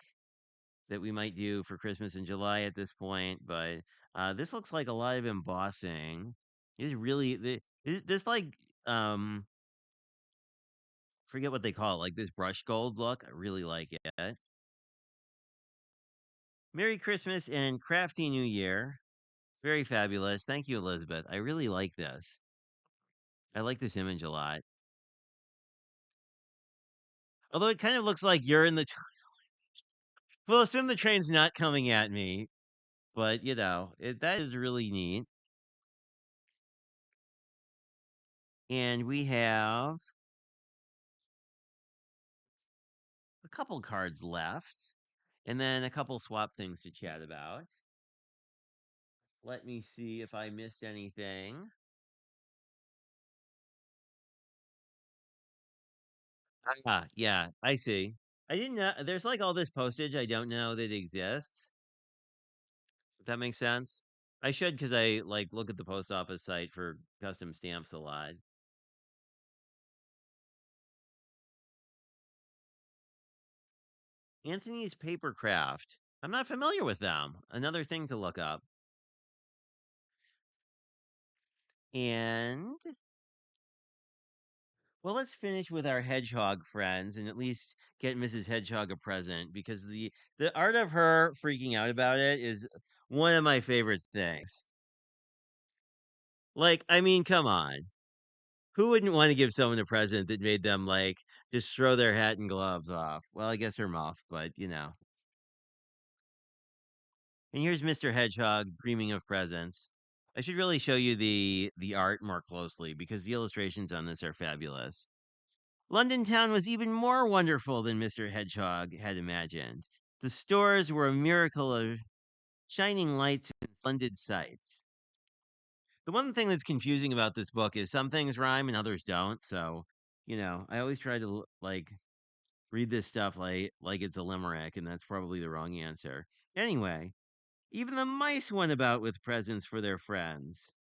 that we might do for Christmas in July at this point. But this looks like a lot of embossing. It's really this like forget what they call it, like this brush gold look. I really like it. Merry Christmas and crafty New Year. Very fabulous. Thank you, Elizabeth. I really like this. I like this image a lot. Although it kind of looks like you're in the. Well, assume the train's not coming at me, but that is really neat. And we have a couple cards left, and then a couple swap things to chat about. Let me see if I missed anything. Ah, yeah, I see. I didn't know there's like all this postage I don't know that exists. If that makes sense. I should because I like look at the post office site for custom stamps a lot. Anthony's Papercraft. I'm not familiar with them. Another thing to look up. And Well, let's finish with our hedgehog friends and at least get Mrs. Hedgehog a present because the art of her freaking out about it is one of my favorite things. Like, I mean, come on. Who wouldn't want to give someone a present that made them like just throw their hat and gloves off? Well, I guess her muff, but you know. And here's Mr. Hedgehog dreaming of presents. I should really show you the art more closely because the illustrations on this are fabulous. London town was even more wonderful than Mr. Hedgehog had imagined. The stores were a miracle of shining lights and splendid sights. The one thing that's confusing about this book is some things rhyme and others don't. So, I always try to like read this stuff like it's a limerick, and that's probably the wrong answer. Anyway, even the mice went about with presents for their friends.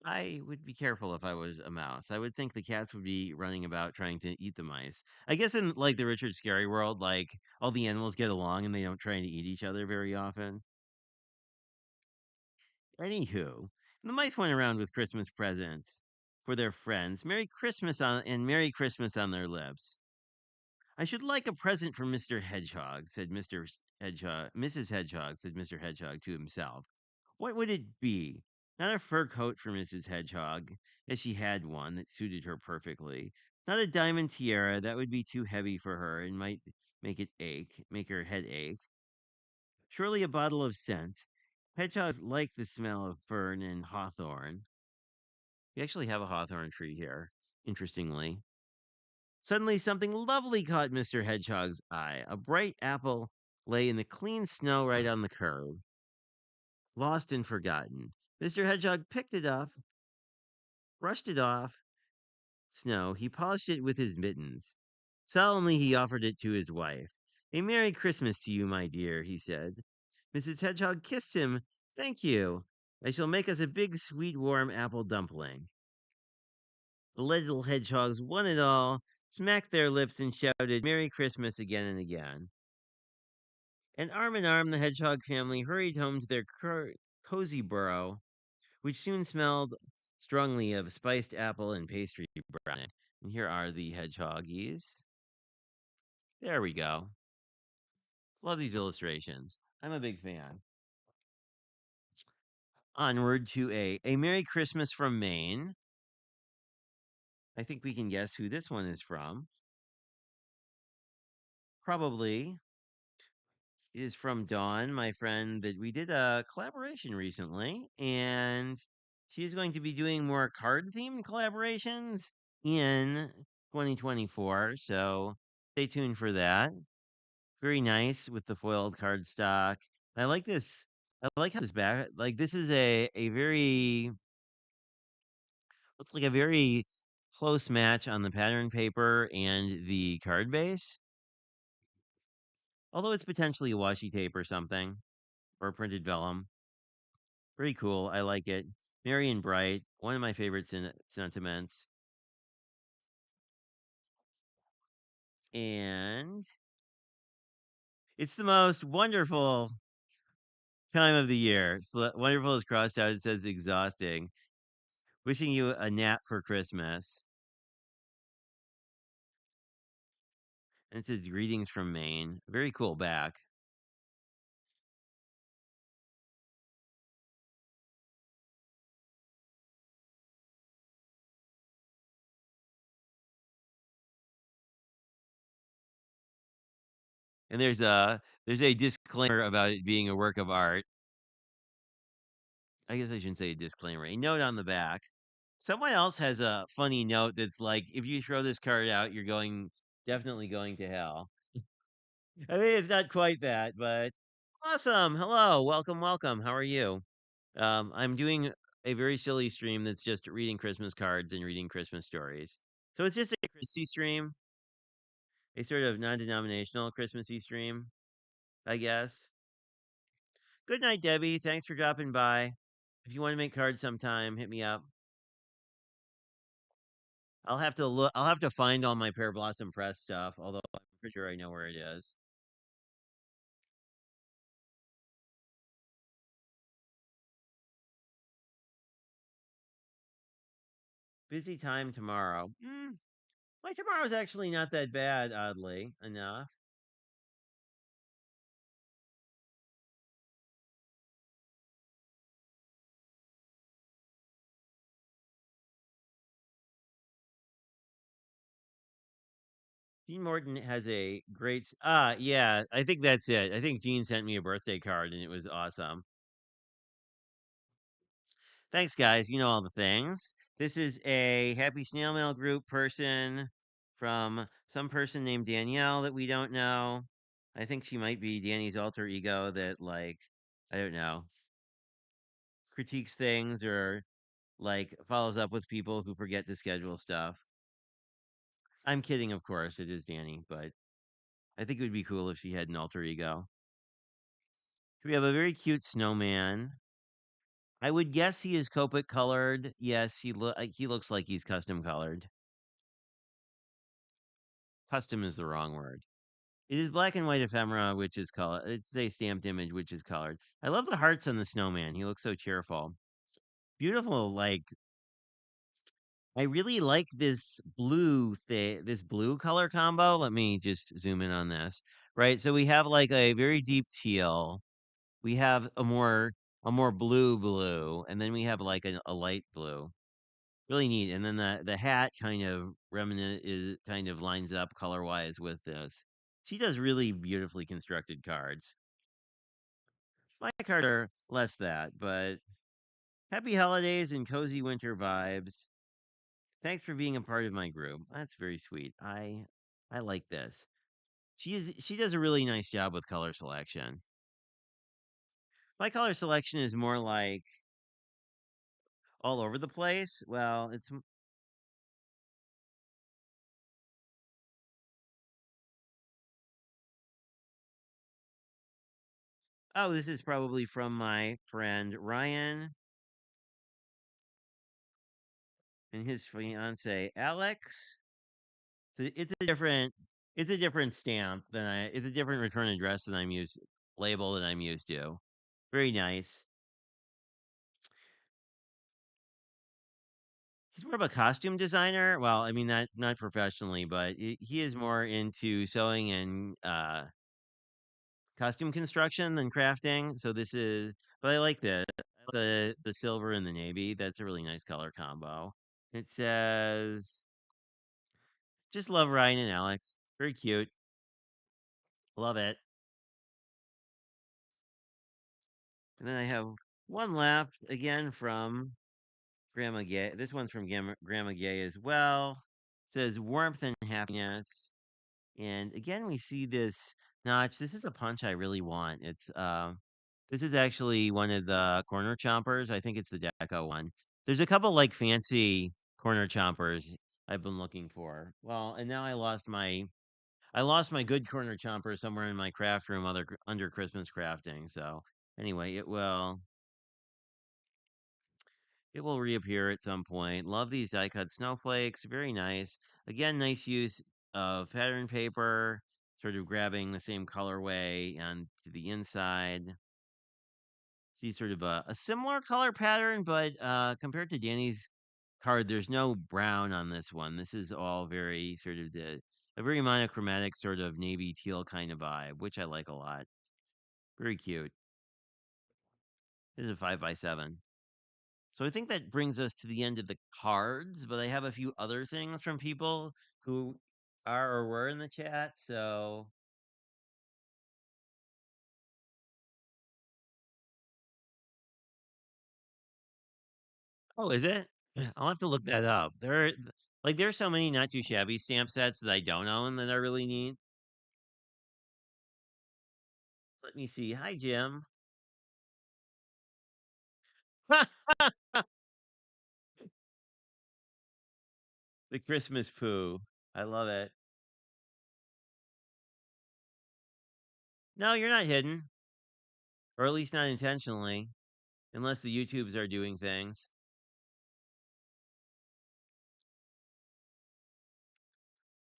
I would be careful if I was a mouse. I would think the cats would be running about trying to eat the mice. I guess in like the Richard Scarry world, like all the animals get along and they don't try to eat each other very often. Anywho, the mice went around with Christmas presents for their friends. Merry Christmas on their lips. I should like a present from Mr. Hedgehog, said Mrs. Hedgehog, said Mr. Hedgehog to himself. What would it be? Not a fur coat for Mrs. Hedgehog, as she had one that suited her perfectly. Not a diamond tiara, that would be too heavy for her and might make her head ache. Surely a bottle of scent. Hedgehogs like the smell of fern and hawthorn. We actually have a hawthorn tree here, interestingly. Suddenly, something lovely caught Mr. Hedgehog's eye. A bright apple lay in the clean snow right on the curb, lost and forgotten. Mr. Hedgehog picked it up, brushed it off snow. He polished it with his mittens. Solemnly, he offered it to his wife. A Merry Christmas to you, my dear, he said. Mrs. Hedgehog kissed him. Thank you. I shall make us a big, sweet, warm apple dumpling. The little hedgehogs, one and all, smacked their lips and shouted Merry Christmas again and again. And arm in arm, the hedgehog family hurried home to their cozy burrow, which soon smelled strongly of spiced apple and pastry brownie. And here are the hedgehoggies. There we go. Love these illustrations. I'm a big fan. Onward to a Merry Christmas from Maine. I think we can guess who this one is from. Probably is from Dawn, my friend that we did a collaboration recently, and she's going to be doing more card themed collaborations in 2024. So stay tuned for that. Very nice with the foiled cardstock. I like this. I like how this back like this is a very looks like a very close match on the pattern paper and the card base. Although it's potentially a washi tape or something, or printed vellum. Very cool. I like it. Merry and bright. One of my favorite sentiments. And it's the most wonderful time of the year. So wonderful is crossed out. It says exhausting. Wishing you a nap for Christmas. And it says greetings from Maine. Very cool back. And there's a disclaimer about it being a work of art. I guess I shouldn't say a disclaimer. A note on the back. Someone else has a funny note that's like, if you throw this card out, you're definitely going to hell. I mean, it's not quite that, but awesome. Hello, welcome, welcome. How are you? I'm doing a very silly stream that's just reading Christmas cards and reading Christmas stories. So it's just a Christmas stream, a sort of non-denominational Christmassy stream, I guess. Good night, Debbie. Thanks for dropping by. If you want to make cards sometime, hit me up. I'll have to look. I'll have to find all my Pear Blossom Press stuff. Although I'm pretty sure I know where it is. Busy time tomorrow. My tomorrow's actually not that bad, oddly enough. Gene Morton has a great. Yeah, I think that's it. I think Gene sent me a birthday card and it was awesome. Thanks, guys. You know all the things. This is a Happy Snail Mail group person from some person named Danielle that we don't know. I think she might be Danny's alter ego that, like, I don't know, critiques things or, like, follows up with people who forget to schedule stuff. I'm kidding, of course. It is Danny, but I think it would be cool if she had an alter ego. We have a very cute snowman. I would guess he is Copic colored. Yes, he looks like he's custom colored. Custom is the wrong word. It is black and white ephemera, which is color. It's a stamped image, which is colored. I love the hearts on the snowman. He looks so cheerful. Beautiful. Like, I really like this blue thing, this blue color combo. Let me just zoom in on this. Right. So we have like a very deep teal. We have a more blue, and then we have like a light blue. Really neat. And then the hat kind of remnant is kind of lines up color wise with this. She does really beautifully constructed cards. My cards are less that, but happy holidays and cozy winter vibes. Thanks for being a part of my group. That's very sweet. I like this. She does a really nice job with color selection. My color selection is more like all over the place. Well, oh, this is probably from my friend Ryan and his fiance Alex. So it's a different stamp than it's a different return address than I'm used label that I'm used to. Very nice. He's more of a costume designer. Well, I mean not professionally, but he is more into sewing and costume construction than crafting. So this is, but I like the silver and the navy. That's a really nice color combo. It says, "Just love Ryan and Alex. Very cute. Love it." And then I have one left again from Grandma Gay. This one's from Grandma Gay as well. It says warmth and happiness. And again, we see this notch. This is a punch I really want. This is actually one of the corner chompers. I think it's the Deco one. There's a couple like fancy corner chompers I've been looking for. Well, and now I lost my good corner chomper somewhere in my craft room under Christmas crafting. So anyway, it will reappear at some point. Love these die cut snowflakes. Very nice. Again, nice use of pattern paper, sort of grabbing the same colorway and to the inside. See sort of a similar color pattern, but compared to Danny's card, there's no brown on this one. This is all very sort of a very monochromatic sort of navy teal kind of vibe, which I like a lot. Very cute. This is a 5x7. So I think that brings us to the end of the cards, but I have a few other things from people who are or were in the chat. So, oh, is it? I'll have to look that up. There's so many not too shabby stamp sets that I don't own that are really neat. Let me see. Hi, Jim. The Christmas poo. I love it. No, you're not hidden, or at least not intentionally, unless the YouTubes are doing things,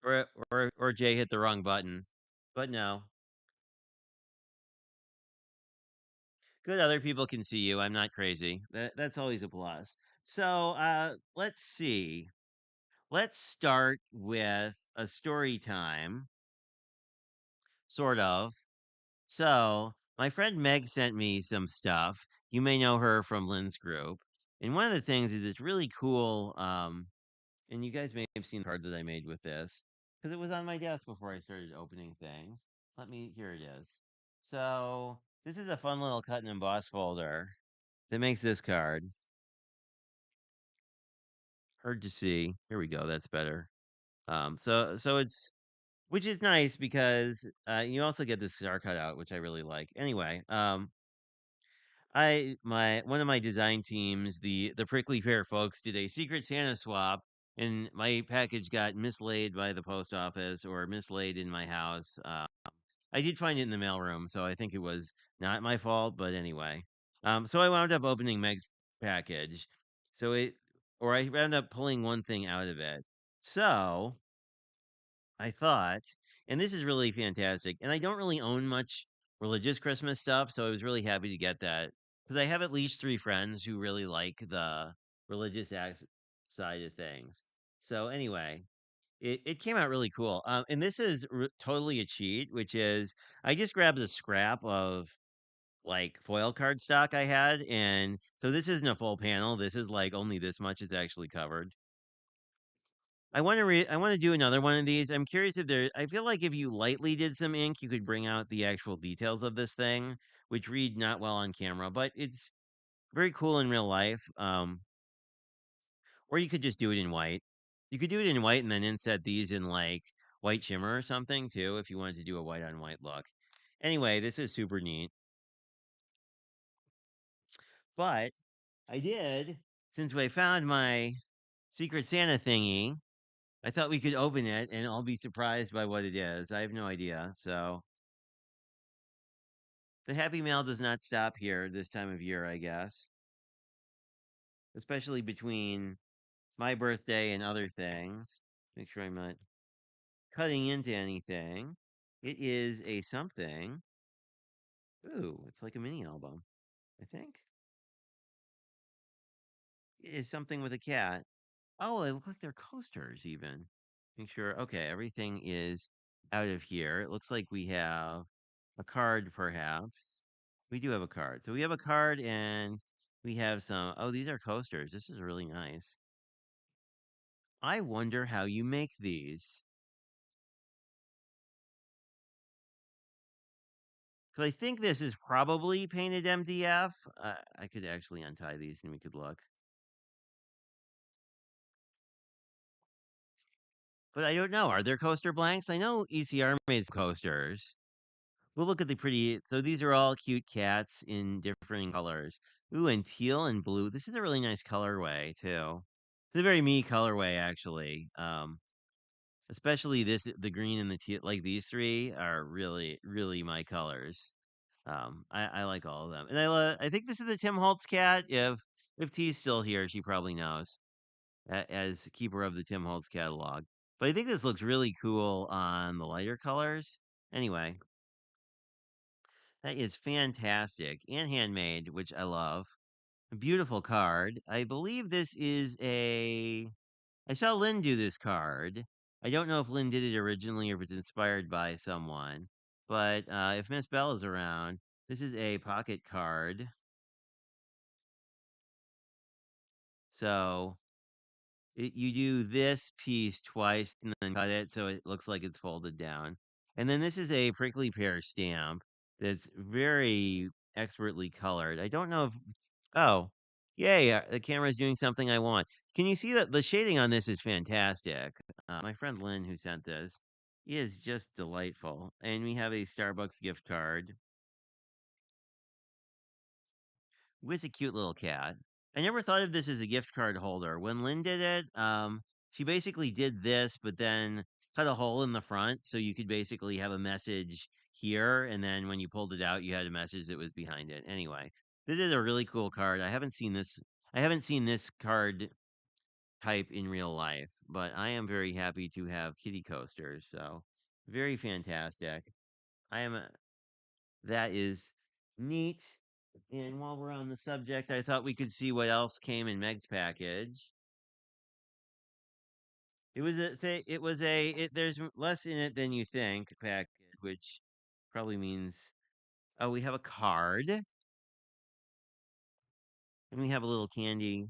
or Jay hit the wrong button. But no, good. Other people can see you. I'm not crazy. That's always a plus. So let's see. Let's start with a story time, sort of. So, my friend Meg sent me some stuff. You may know her from Lynn's group. And one of the things is it's really cool. And you guys may have seen the card that I made with this because it was on my desk before I started opening things. Here it is. So, this is a fun little cut and emboss folder that makes this card. Hard to see. Here we go. That's better. So it's which is nice because you also get this star cutout, which I really like. Anyway, I my one of my design teams, the Prickly Pear folks, did a Secret Santa swap, and my package got mislaid by the post office or mislaid in my house. I did find it in the mailroom, so I think it was not my fault. But anyway, so I wound up opening Meg's package, so it or I wound up pulling one thing out of it. So I thought, and this is really fantastic, and I don't really own much religious Christmas stuff, so I was really happy to get that because I have at least three friends who really like the side of things. So anyway, it came out really cool. And this is totally a cheat, which is I just grabbed a scrap of like foil card stock I had, and so this isn't a full panel. This is like only this much is actually covered. I want to do another one of these. I'm curious if there I feel like if you lightly did some ink, you could bring out the actual details of this thing, which read not well on camera, but it's very cool in real life. Or you could just do it in white. You could do it in white and then inset these in like white shimmer or something too, if you wanted to do a white on white look. Anyway, this is super neat. But I did, since I found my Secret Santa thingy, I thought we could open it and I'll be surprised by what it is. I have no idea. So the happy mail does not stop here this time of year, I guess, especially between my birthday and other things. Make sure I'm not cutting into anything. It is a something. Ooh, it's like a mini album, I think. It is something with a cat. Oh, they look like they're coasters, even. Make sure. Okay, everything is out of here. It looks like we have a card, perhaps. We do have a card. So we have a card and we have some. Oh, these are coasters. This is really nice. I wonder how you make these. So I think this is probably painted MDF. I could actually untie these and we could look. But I don't know. Are there coaster blanks? I know ECR makes coasters. We'll look at the pretty. So these are all cute cats in different colors. Ooh, and teal and blue. This is a really nice colorway too. It's a very me colorway actually. Especially the green and the teal. Like these three are really, really my colors. I like all of them, and I think this is a Tim Holtz cat. If T's still here, she probably knows as keeper of the Tim Holtz catalog. But I think this looks really cool on the lighter colors. Anyway, that is fantastic and handmade, which I love. A beautiful card. I believe this is a. I saw Lynn do this card. I don't know if Lynn did it originally or if it's inspired by someone. But if Miss Bell is around, this is a pocket card. So you do this piece twice and then cut it so it looks like it's folded down. And then this is a prickly pear stamp that's very expertly colored. I don't know if oh, yay, the camera's doing something I want. Can you see that the shading on this is fantastic? My friend Lynn who sent this is just delightful. And we have a Starbucks gift card with a cute little cat. I never thought of this as a gift card holder. When Lynn did it, she basically did this, but then cut a hole in the front so you could basically have a message here, and then when you pulled it out, you had a message that was behind it. Anyway, this is a really cool card. I haven't seen this card type in real life, but I am very happy to have kitty coasters. So very fantastic. I am. That is neat. And while we're on the subject, I thought we could see what else came in Meg's package. There's less in it than you think package, which probably means, oh, we have a card and we have a little candy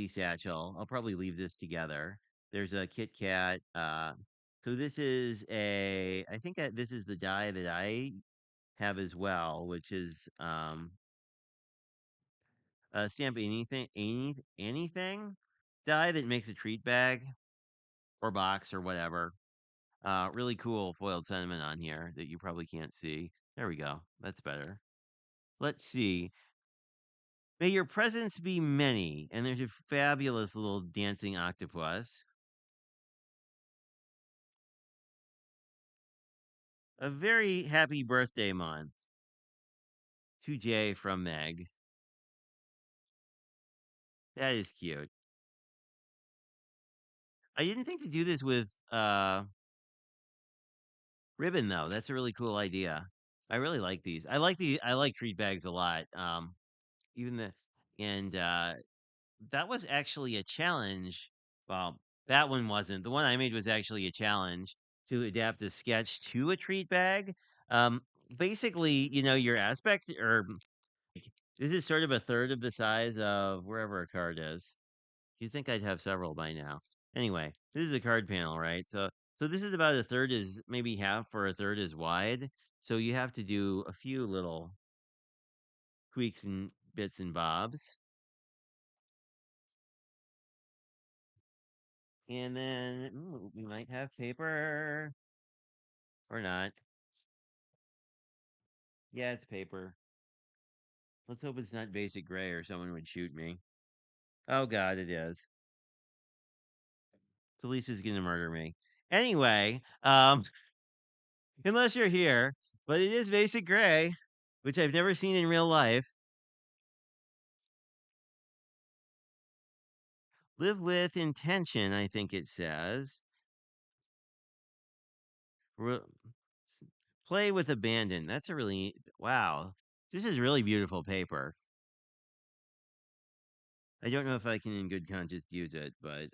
satchel. I'll probably leave this together. There's a Kit Kat. So this is I think this is the die that I have as well, which is stamp anything die that makes a treat bag or box or whatever. Really cool foiled sentiment on here that you probably can't see. There we go. That's better. Let's see. May your presents be many. And there's a fabulous little dancing octopus. A very happy birthday month to Jay from Meg. That is cute. I didn't think to do this with ribbon though. That's a really cool idea. I really like these. I like treat bags a lot. Even the and that was actually a challenge. Well, that one wasn't. The one I made was actually a challenge to adapt a sketch to a treat bag. Um, Basically, your aspect or this is sort of a third of the size of wherever a card is. You think I'd have several by now. Anyway, this is a card panel, right? So this is about a third is maybe half or a third is wide. So you have to do a few little tweaks and bits and bobs. And then we might have paper or not. Yeah, it's paper. Let's hope it's not basic gray or someone would shoot me. Oh God, it is. Lisa's gonna murder me. Anyway, unless you're here, but it is basic gray, which I've never seen in real life. Live with intention, I think it says. Re- Play with abandon. That's a really wow. This is really beautiful paper. I don't know if I can in good conscience use it, but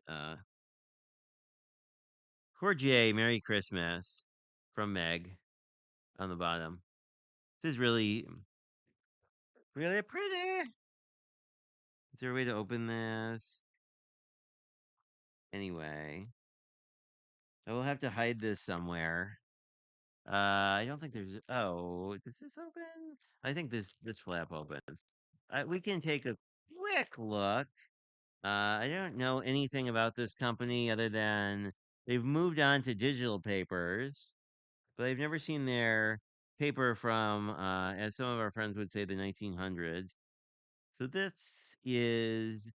poor Jay, Merry Christmas from Meg on the bottom. This is really pretty. Is there a way to open this? Anyway, I will have to hide this somewhere. I don't think there's. Oh, does this open? I think this flap opens. We can take a quick look. I don't know anything about this company other than they've moved on to digital papers, but I've never seen their paper from, as some of our friends would say, the 1900s. So this is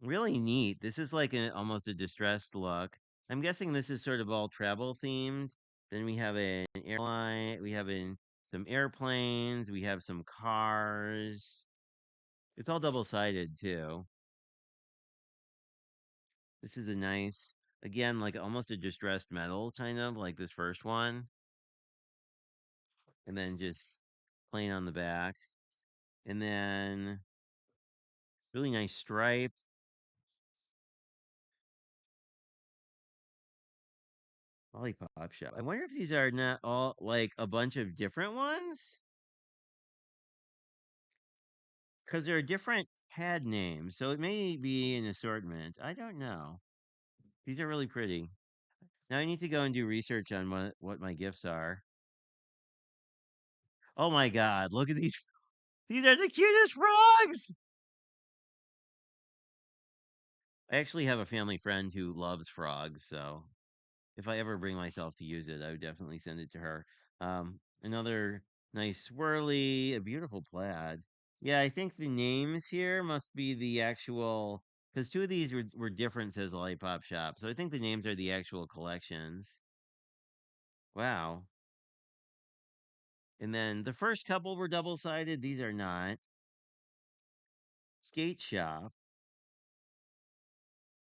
really neat. This is like almost a distressed look. I'm guessing this is sort of all travel themed. Then we have an airline, some airplanes, we have some cars. It's all double-sided too. This is a nice, again, like almost a distressed metal kind of like this first one, and then just plain on the back. And then really nice stripe. Lollipop Shop. I wonder if these are not all like a bunch of different ones because there are different pad names, so it may be an assortment. I don't know. These are really pretty. Now I need to go and do research on what my gifts are. Oh my god, look at these. These are the cutest frogs. I actually have a family friend who loves frogs, so if I ever bring myself to use it, I would definitely send it to her. Another nice swirly, a beautiful plaid. Yeah, I think the names here must be the actual because two of these were different, says Lollipop Shop. So I think the names are the actual collections. Wow. And then the first couple were double sided. These are not. Skate Shop.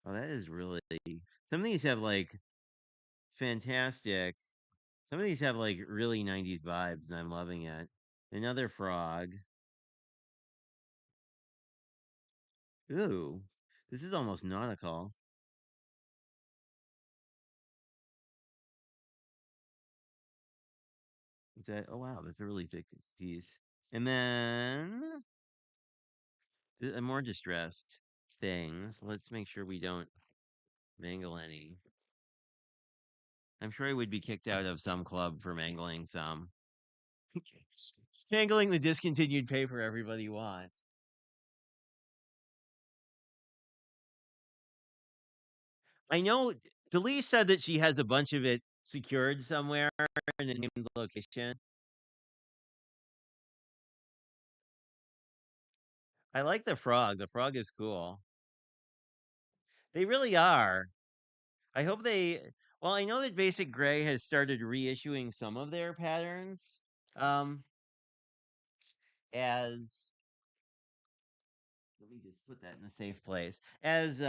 Oh, that is really. Some of these have like fantastic. Some of these have like really 90s vibes, and I'm loving it. Another frog. Ooh, this is almost nautical. Is that? Oh wow, that's a really thick piece. And then more distressed things. Let's make sure we don't mangle any. I'm sure I would be kicked out of some club for mangling some. Mangling the discontinued paper everybody wants. I know Delise said that she has a bunch of it secured somewhere in the named location. I like the frog. The frog is cool. They really are. I hope they. Well, I know that Basic Gray has started reissuing some of their patterns. Um, as let me just put that in a safe place. As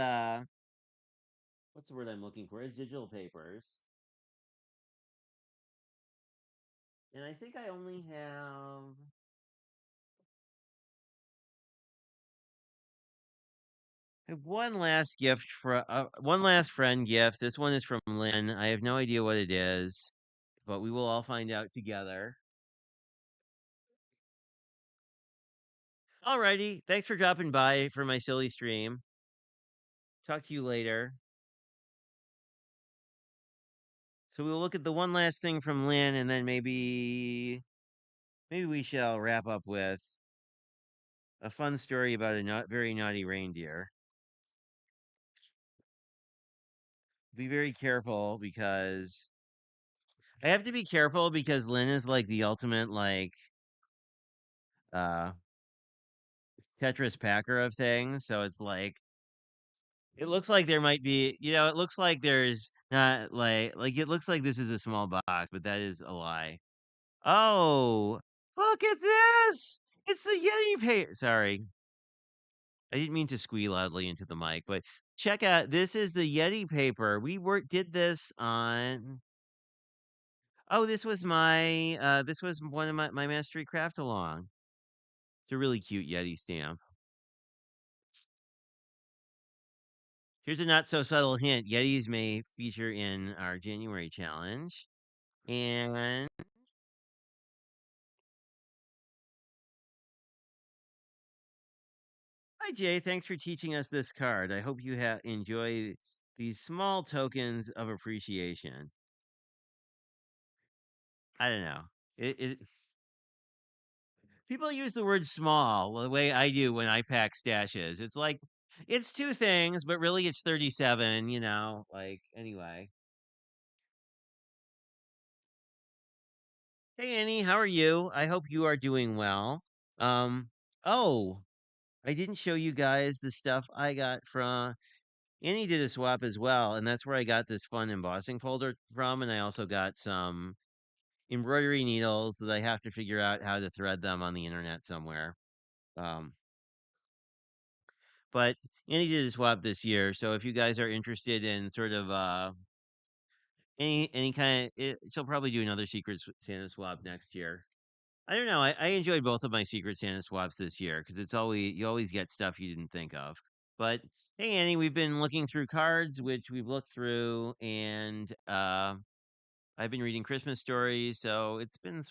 what's the word I'm looking for? As digital papers. And I think I only have one last gift for one last friend gift. This one is from Lynn. I have no idea what it is, but we will all find out together. Alrighty. Thanks for dropping by for my silly stream. Talk to you later. So we'll look at the one last thing from Lynn, and then maybe we shall wrap up with a fun story about a not very naughty reindeer. Be very careful because I have to be careful because Lynn is like the ultimate uh Tetris packer of things. So it's like it looks like there might be, it looks like there's not like it looks like this is a small box, but that is a lie. Oh, look at this! It's the Yeti paper. Sorry, I didn't mean to squeal loudly into the mic, but check out this is the Yeti paper. We did this on. Oh, this was one of my mastery craft along. It's a really cute Yeti stamp. Here's a not so subtle hint. Yetis may feature in our January challenge. And hi Jay, thanks for teaching us this card. I hope you enjoy these small tokens of appreciation. I don't know. It People use the word small the way I do when I pack stashes. It's like it's two things, but really it's 37, like anyway. Hey Annie, how are you? I hope you are doing well. Um oh, I didn't show you guys the stuff I got from Annie did a swap as well, and that's where I got this fun embossing folder from, and I also got some embroidery needles that I have to figure out how to thread them on the internet somewhere. Um But Annie did a swap this year, so if you guys are interested in sort of any kind of, she'll probably do another Secret Santa swap next year. I don't know. I enjoyed both of my Secret Santa swaps this year because it's always you always get stuff you didn't think of. But hey, Annie, we've been looking through cards, which we've looked through, and I've been reading Christmas stories, so it's been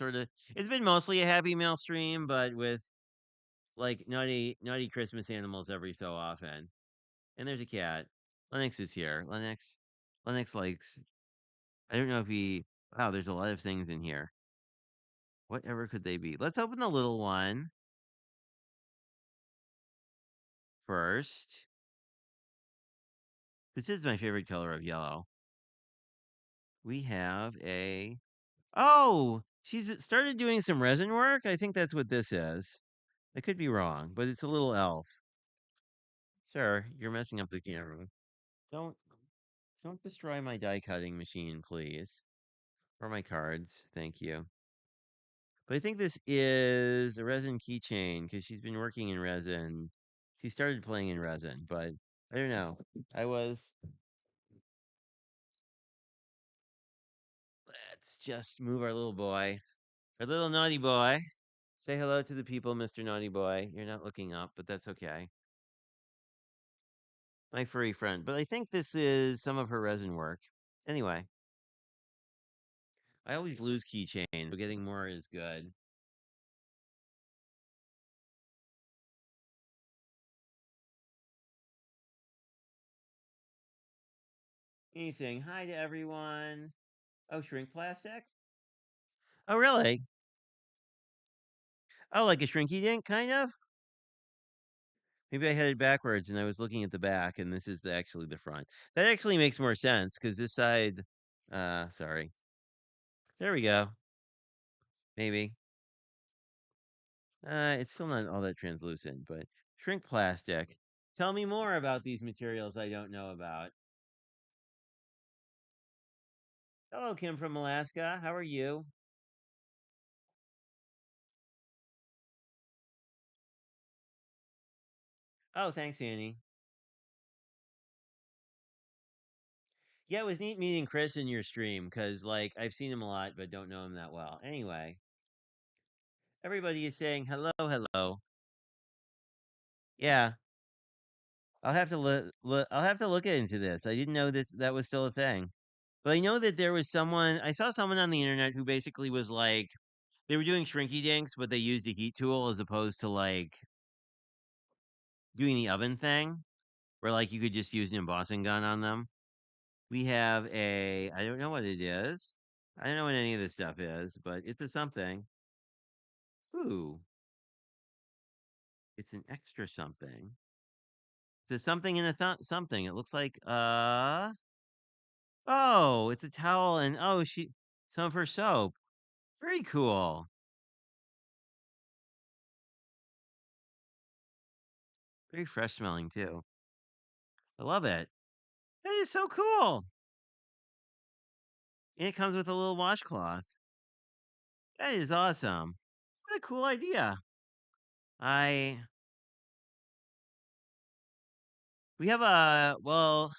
mostly a happy mail stream, but with like naughty Christmas animals every so often. And there's a cat. Lennox is here. Lennox likes. I don't know if he. Wow, there's a lot of things in here. Whatever could they be? Let's open the little one first. This is my favorite color of yellow. We have a. Oh, she's started doing some resin work. I think that's what this is. I could be wrong, but it's a little elf. Sir, you're messing up the camera. Don't don't destroy my die cutting machine, please. Or my cards. Thank you. But I think this is a resin keychain because she's been working in resin. She started playing in resin, but I don't know. I was. Let's just move our little boy, our little naughty boy. Say hello to the people, Mr. Naughty Boy. You're not looking up, but that's okay. my furry friend. But I think this is some of her resin work. Anyway, I always lose keychains, but getting more is good. He's saying hi to everyone. Oh, shrink plastic? Oh, really? Oh, like a shrinky dink, kind of? Maybe I had it backwards and I was looking at the back and this is actually the front. That actually makes more sense because this side, sorry. There we go. Maybe. It's still not all that translucent, but shrink plastic. Tell me more about these materials I don't know about. Hello, Kim from Alaska. How are you? Oh, thanks, Annie. Yeah, it was neat meeting Chris in your stream because, like, I've seen him a lot, but don't know him that well. Anyway, everybody is saying hello, hello. Yeah, I'll have to I'll have to look into this. I didn't know this that was still a thing, but I know that there was someone. I saw someone on the internet who basically was like they were doing shrinky dinks, but they used a heat tool as opposed to like doing the oven thing, where like you could just use an embossing gun on them. We have a. I don't know what it is. I don't know what any of this stuff is, but it's a something. Ooh, it's an extra something. It's a something in a something. It looks like oh, it's a towel and oh some of her soap. Very cool. Very fresh smelling too. I love it. That is so cool. And it comes with a little washcloth. That is awesome. What a cool idea. I we have a well,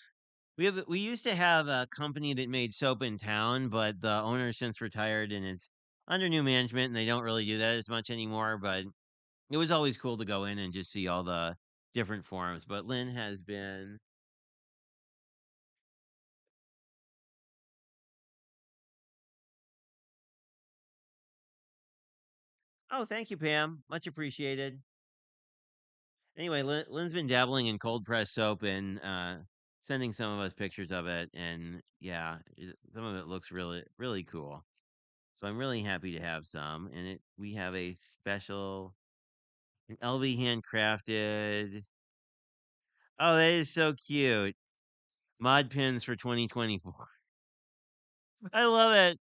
we used to have a company that made soap in town, but the owner since retired and it's under new management and they don't really do that as much anymore, but it was always cool to go in and just see all the different forms. But Lynn has been oh, thank you, Pam. Much appreciated. Anyway, Lynn's been dabbling in cold press soap and sending some of us pictures of it, and yeah, some of it looks really cool. So I'm really happy to have some, and it we have a special an LV handcrafted. Oh, that is so cute. Mod pins for 2024. I love it.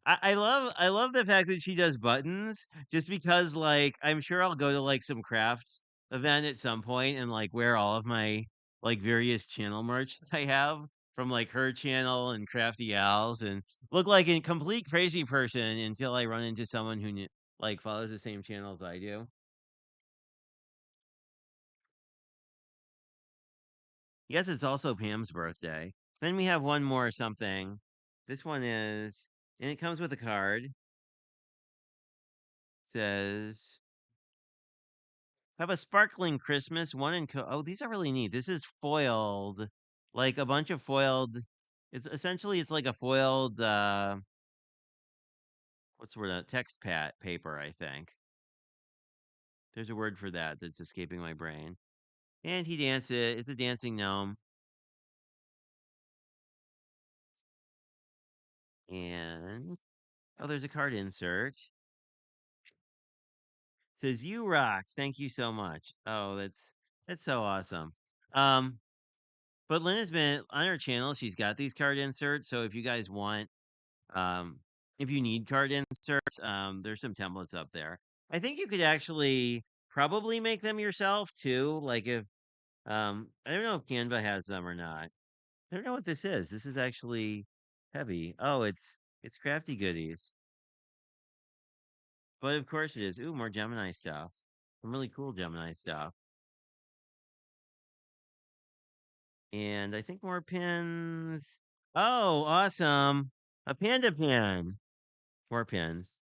I love the fact that she does buttons just because like I'm sure I'll go to like some craft event at some point and like wear all of my like various channel merch that I have from like her channel and Crafty Al's and look like a complete crazy person until I run into someone who like follows the same channel as I do. Yes, it's also Pam's birthday. Then we have one more something. This one is and it comes with a card. Says have a sparkling Christmas, one in oh, these are really neat. This is foiled, like a bunch of foiled. It's essentially it's like a foiled what's the word? Text pat paper, I think. There's a word for that that's escaping my brain. And he dances. It's a dancing gnome. And oh, there's a card insert. Says you rock. Thank you so much. Oh, that's so awesome. Um, but Lynn has been on her channel. She's got these card inserts. So if you guys want Um, if you need card inserts, there's some templates up there. I think you could actually probably make them yourself too. Like if I don't know if Canva has them or not. I don't know what this is. This is actually heavy. Oh, it's crafty goodies. But of course it is. Ooh, more Gemini stuff. Some really cool Gemini stuff. And I think more pins. Oh, awesome. A panda pin. More pins.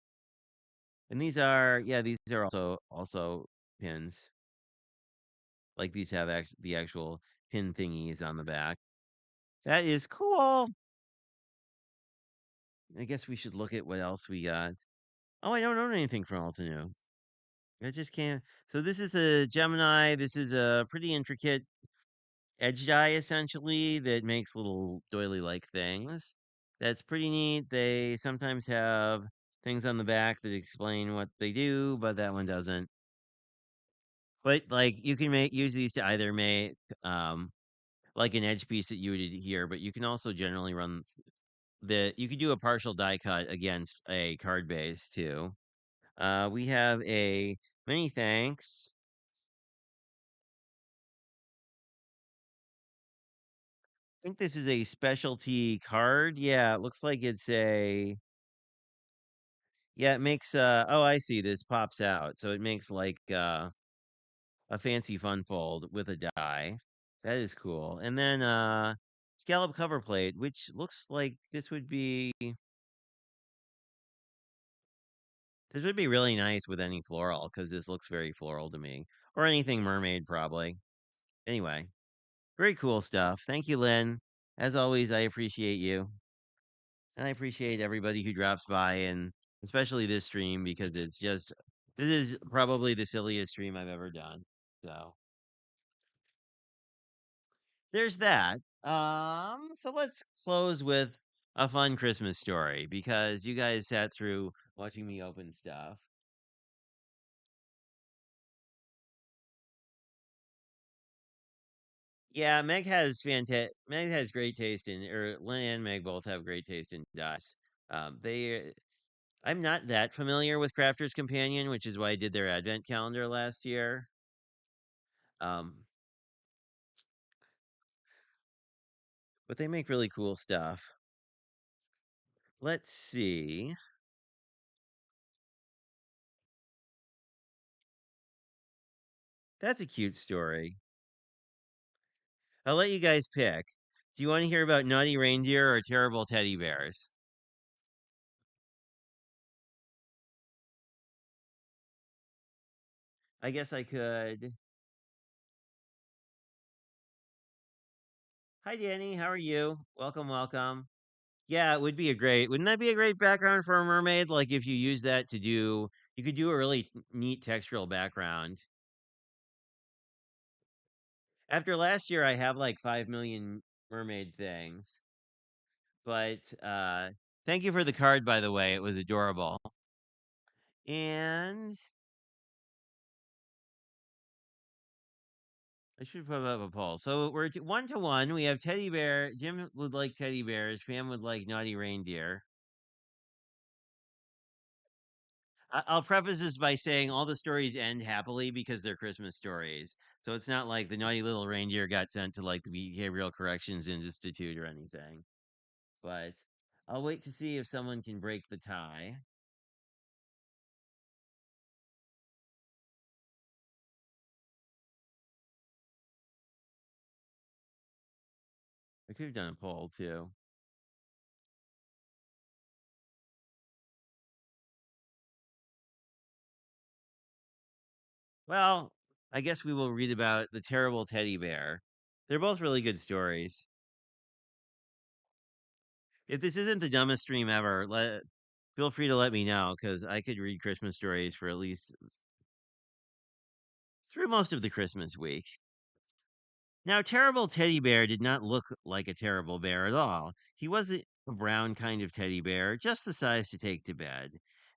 And these are yeah, these are also pins. Like these have the actual pin thingies on the back. That is cool. I guess we should look at what else we got. Oh, I don't own anything from Altenew. I just can't. So this is a Gemini. This is a pretty intricate edge die essentially that makes little doily-like things. That's pretty neat. They sometimes have things on the back that explain what they do, but that one doesn't. But like you can make use these to either make um like an edge piece that you would here, but you can also generally run the you could do a partial die cut against a card base too. We have a many thanks. I think this is a specialty card. Yeah, it looks like it's a yeah, it makes oh, I see. This pops out. So it makes like a fancy fun fold with a die. That is cool. And then scallop cover plate, which looks like this would be really nice with any floral because this looks very floral to me. Or anything mermaid probably. Anyway, very cool stuff. Thank you, Lynn. As always, I appreciate you. And I appreciate everybody who drops by and especially this stream because this is probably the silliest stream I've ever done. So there's that. So let's close with a fun Christmas story because you guys sat through watching me open stuff. Yeah, Meg has great taste in, or Lynn and Meg both have great taste in dice. They I'm not that familiar with Crafter's Companion, which is why I did their advent calendar last year. Um, but they make really cool stuff. Let's see. That's a cute story. I'll let you guys pick. Do you want to hear about naughty reindeer or terrible teddy bears? I guess I could. Hi, Danny. How are you? Welcome, welcome. Yeah, it would be a great. Wouldn't that be a great background for a mermaid? Like if you use that to do, you could do a really neat textural background. After last year, I have like 5 million mermaid things. But thank you for the card, by the way. It was adorable. And I should put up a poll. So we're 1 to 1. We have teddy bear. Jim would like teddy bears. Pam would like naughty reindeer. I'll preface this by saying all the stories end happily because they're Christmas stories. So it's not like the naughty little reindeer got sent to like the Behavioral Corrections Institute or anything. But I'll wait to see if someone can break the tie. I could have done a poll too. Well, I guess we will read about the terrible teddy bear. They're both really good stories. If this isn't the dumbest stream ever, feel free to let me know because I could read Christmas stories for at least through most of the Christmas week. Now, Terrible Teddy Bear did not look like a terrible bear at all. He was a brown kind of teddy bear, just the size to take to bed.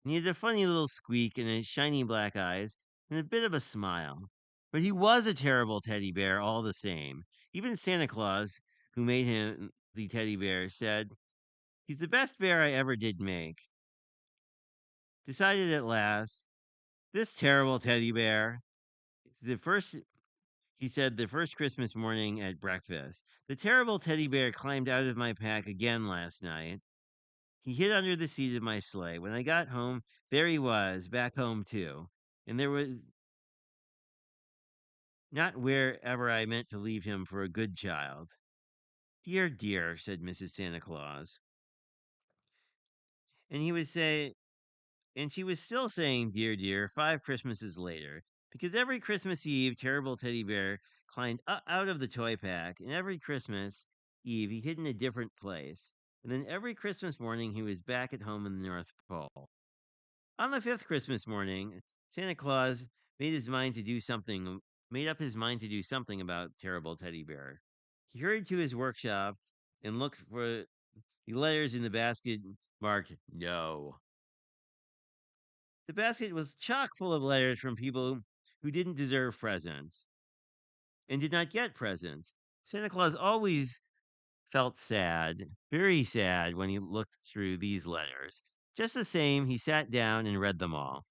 And he had a funny little squeak and his shiny black eyes and a bit of a smile. But he was a terrible teddy bear all the same. Even Santa Claus, who made him the teddy bear, said, "He's the best bear I ever did make." Decided at last, this terrible teddy bear, the first he said the first Christmas morning at breakfast. The terrible teddy bear climbed out of my pack again last night. He hid under the seat of my sleigh. When I got home, there he was, back home too. And there was not wherever I meant to leave him for a good child. Dear, dear, said Mrs. Santa Claus. And he would say, and she was still saying, dear, dear, 5 Christmases later. Because every Christmas Eve, Terrible Teddy Bear climbed out of the toy pack, and every Christmas Eve he hid in a different place. And then every Christmas morning he was back at home in the North Pole. On the fifth Christmas morning, Santa Claus made his mind to do something made up his mind to do something about terrible teddy bear. He hurried to his workshop and looked for the letters in the basket marked no. The basket was chock full of letters from people who didn't deserve presents and did not get presents. Santa Claus always felt sad, very sad, when he looked through these letters. Just the same, he sat down and read them all.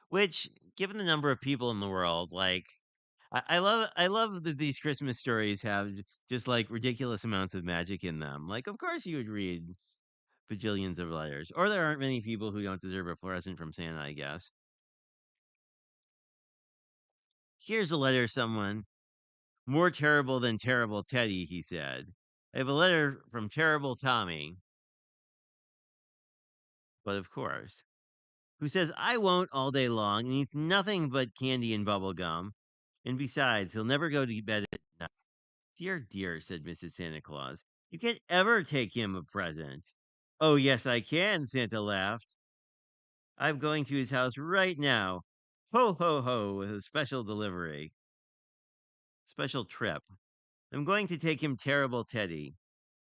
Which, given the number of people in the world, I love that these Christmas stories have just like ridiculous amounts of magic in them. Like, of course you would read bajillions of letters, or there aren't many people who don't deserve a present from Santa, I guess. Here's a letter, someone more terrible than terrible Teddy, he said. I have a letter from terrible Tommy, but of course, who says I won't all day long and eats nothing but candy and bubble gum. And besides, he'll never go to bed at night. Dear, dear, said Mrs. Santa Claus, you can't ever take him a present. Oh, yes, I can, Santa laughed. I'm going to his house right now. Ho, ho, ho, with a special delivery, special trip. I'm going to take him terrible Teddy.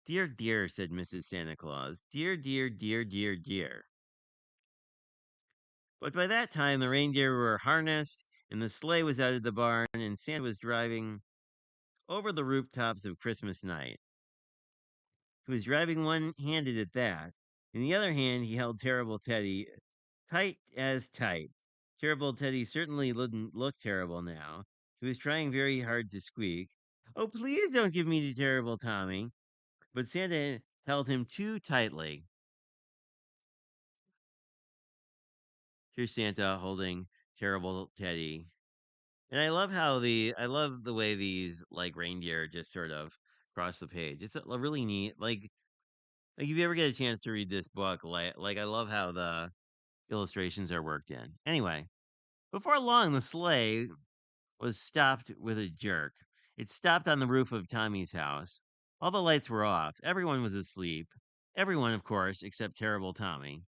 Dear, dear, said Mrs. Santa Claus. Dear, dear, dear, dear, dear. But by that time, the reindeer were harnessed, and the sleigh was out of the barn, and Santa was driving over the rooftops of Christmas night. He was driving one-handed at that. In the other hand, he held Terrible Teddy tight as tight. Terrible Teddy certainly didn't look terrible now. He was trying very hard to squeak. Oh, please don't give me to Terrible Tommy. But Santa held him too tightly. Here's Santa holding Terrible Teddy. And I love the way these like reindeer just sort of cross the page. It's a really neat like if you ever get a chance to read this book, like I love how the illustrations are worked in. Anyway, before long, the sleigh was stopped with a jerk. It stopped on the roof of Tommy's house. All the lights were off. Everyone was asleep. Everyone, of course, except terrible Tommy.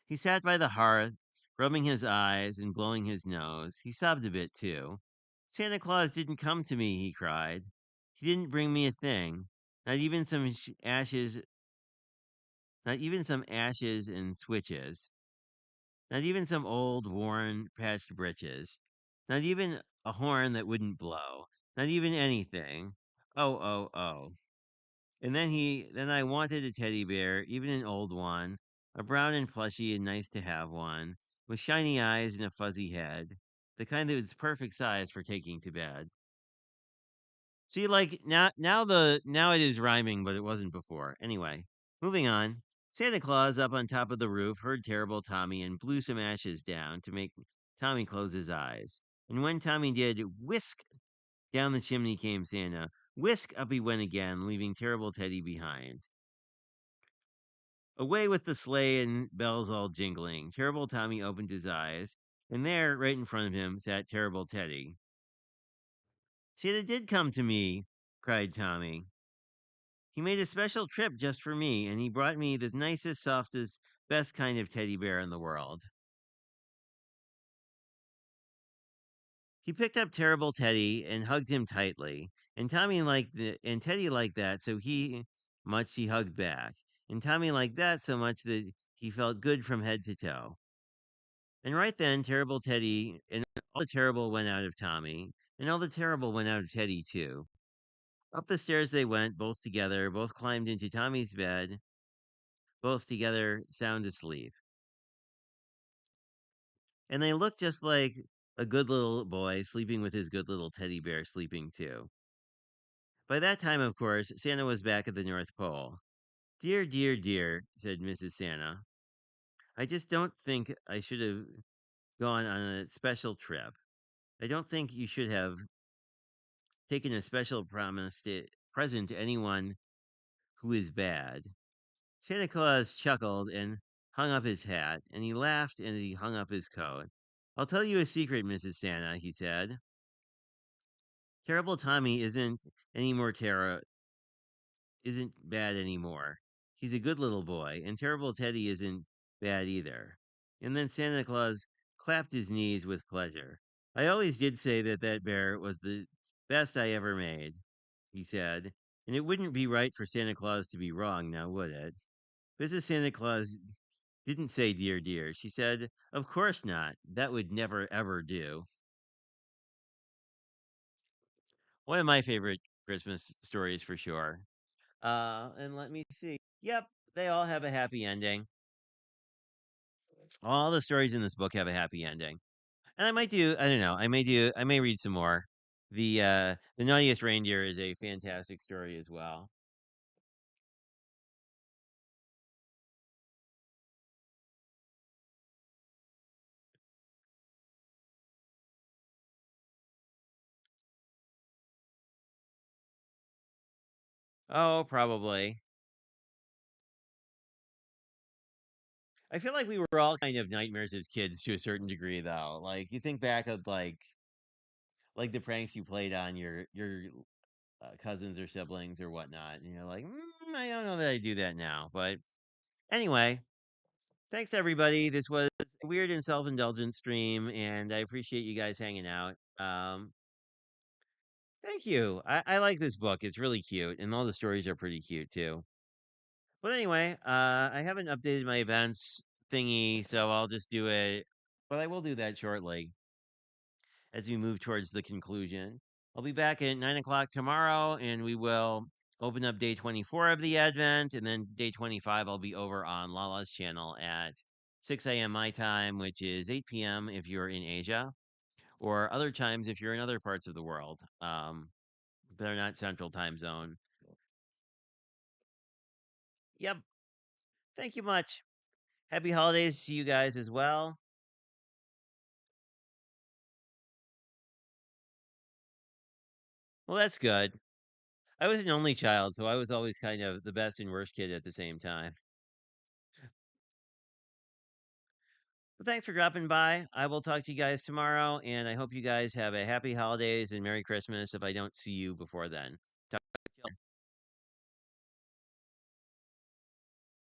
He sat by the hearth, rubbing his eyes and blowing his nose. He sobbed a bit, too. Santa Claus didn't come to me, he cried. He didn't bring me a thing, not even some ashes, not even some ashes and switches. Not even some old, worn, patched breeches. Not even a horn that wouldn't blow. Not even anything. Oh, oh, oh. And then I wanted a teddy bear, even an old one, a brown and plushy and nice to have one, with shiny eyes and a fuzzy head, the kind that was perfect size for taking to bed. See, like now it is rhyming, but it wasn't before. Anyway, moving on. Santa Claus up on top of the roof heard terrible Tommy and blew some ashes down to make Tommy close his eyes. And when Tommy did, whisk down the chimney came Santa. Whisk up he went again, leaving terrible Teddy behind. Away with the sleigh and bells all jingling. Terrible Tommy opened his eyes, and there, right in front of him, sat terrible Teddy. Santa did come to me, cried Tommy. He made a special trip just for me, and he brought me the nicest, softest, best kind of teddy bear in the world. He picked up Terrible Teddy and hugged him tightly, and Teddy liked that, so he hugged back, and Tommy liked that so much that he felt good from head to toe. And right then, Terrible Teddy and all the terrible went out of Tommy, and all the terrible went out of Teddy too. Up the stairs they went, both together, both climbed into Tommy's bed, both together, sound asleep. And they looked just like a good little boy sleeping with his good little teddy bear sleeping too. By that time, of course, Santa was back at the North Pole. Dear, dear, dear, said Mrs. Santa. I just don't think I should have gone on a special trip. I don't think you should have taken a special present to anyone who is bad. Santa Claus chuckled and hung up his hat, and he laughed and he hung up his coat. I'll tell you a secret, Mrs. Santa, he said. Terrible Tommy any more terror isn't bad anymore. He's a good little boy, and Terrible Teddy isn't bad either. And then Santa Claus clapped his knees with pleasure. I always did say that that bear was the best I ever made, he said. And it wouldn't be right for Santa Claus to be wrong, now would it? Mrs. Santa Claus didn't say dear dear. She said, of course not. That would never ever do. One of my favorite Christmas stories for sure. And let me see. Yep, they all have a happy ending. All the stories in this book have a happy ending. And I don't know, I may read some more. The Naughtiest Reindeer is a fantastic story as well. Oh, probably. I feel like we were all kind of nightmares as kids to a certain degree though. Like you think back of like the pranks you played on your cousins or siblings or whatnot, and you're like, I don't know that I do that now. But anyway, thanks everybody. This was a weird and self-indulgent stream, and I appreciate you guys hanging out. Thank you. I like this book. It's really cute, and all the stories are pretty cute too. But anyway, I haven't updated my events thingy, so I'll just do it. But I will do that shortly as we move towards the conclusion. I'll be back at 9 o'clock tomorrow, and we will open up day 24 of the Advent, and then day 25 I'll be over on Lala's channel at 6 a.m. my time, which is 8 p.m. if you're in Asia, or other times if you're in other parts of the world. That are not Central Time Zone. Yep. Thank you much. Happy holidays to you guys as well. Well, that's good. I was an only child, so I was always kind of the best and worst kid at the same time. Well, thanks for dropping by. I will talk to you guys tomorrow, and I hope you guys have a happy holidays and Merry Christmas if I don't see you before then. Talk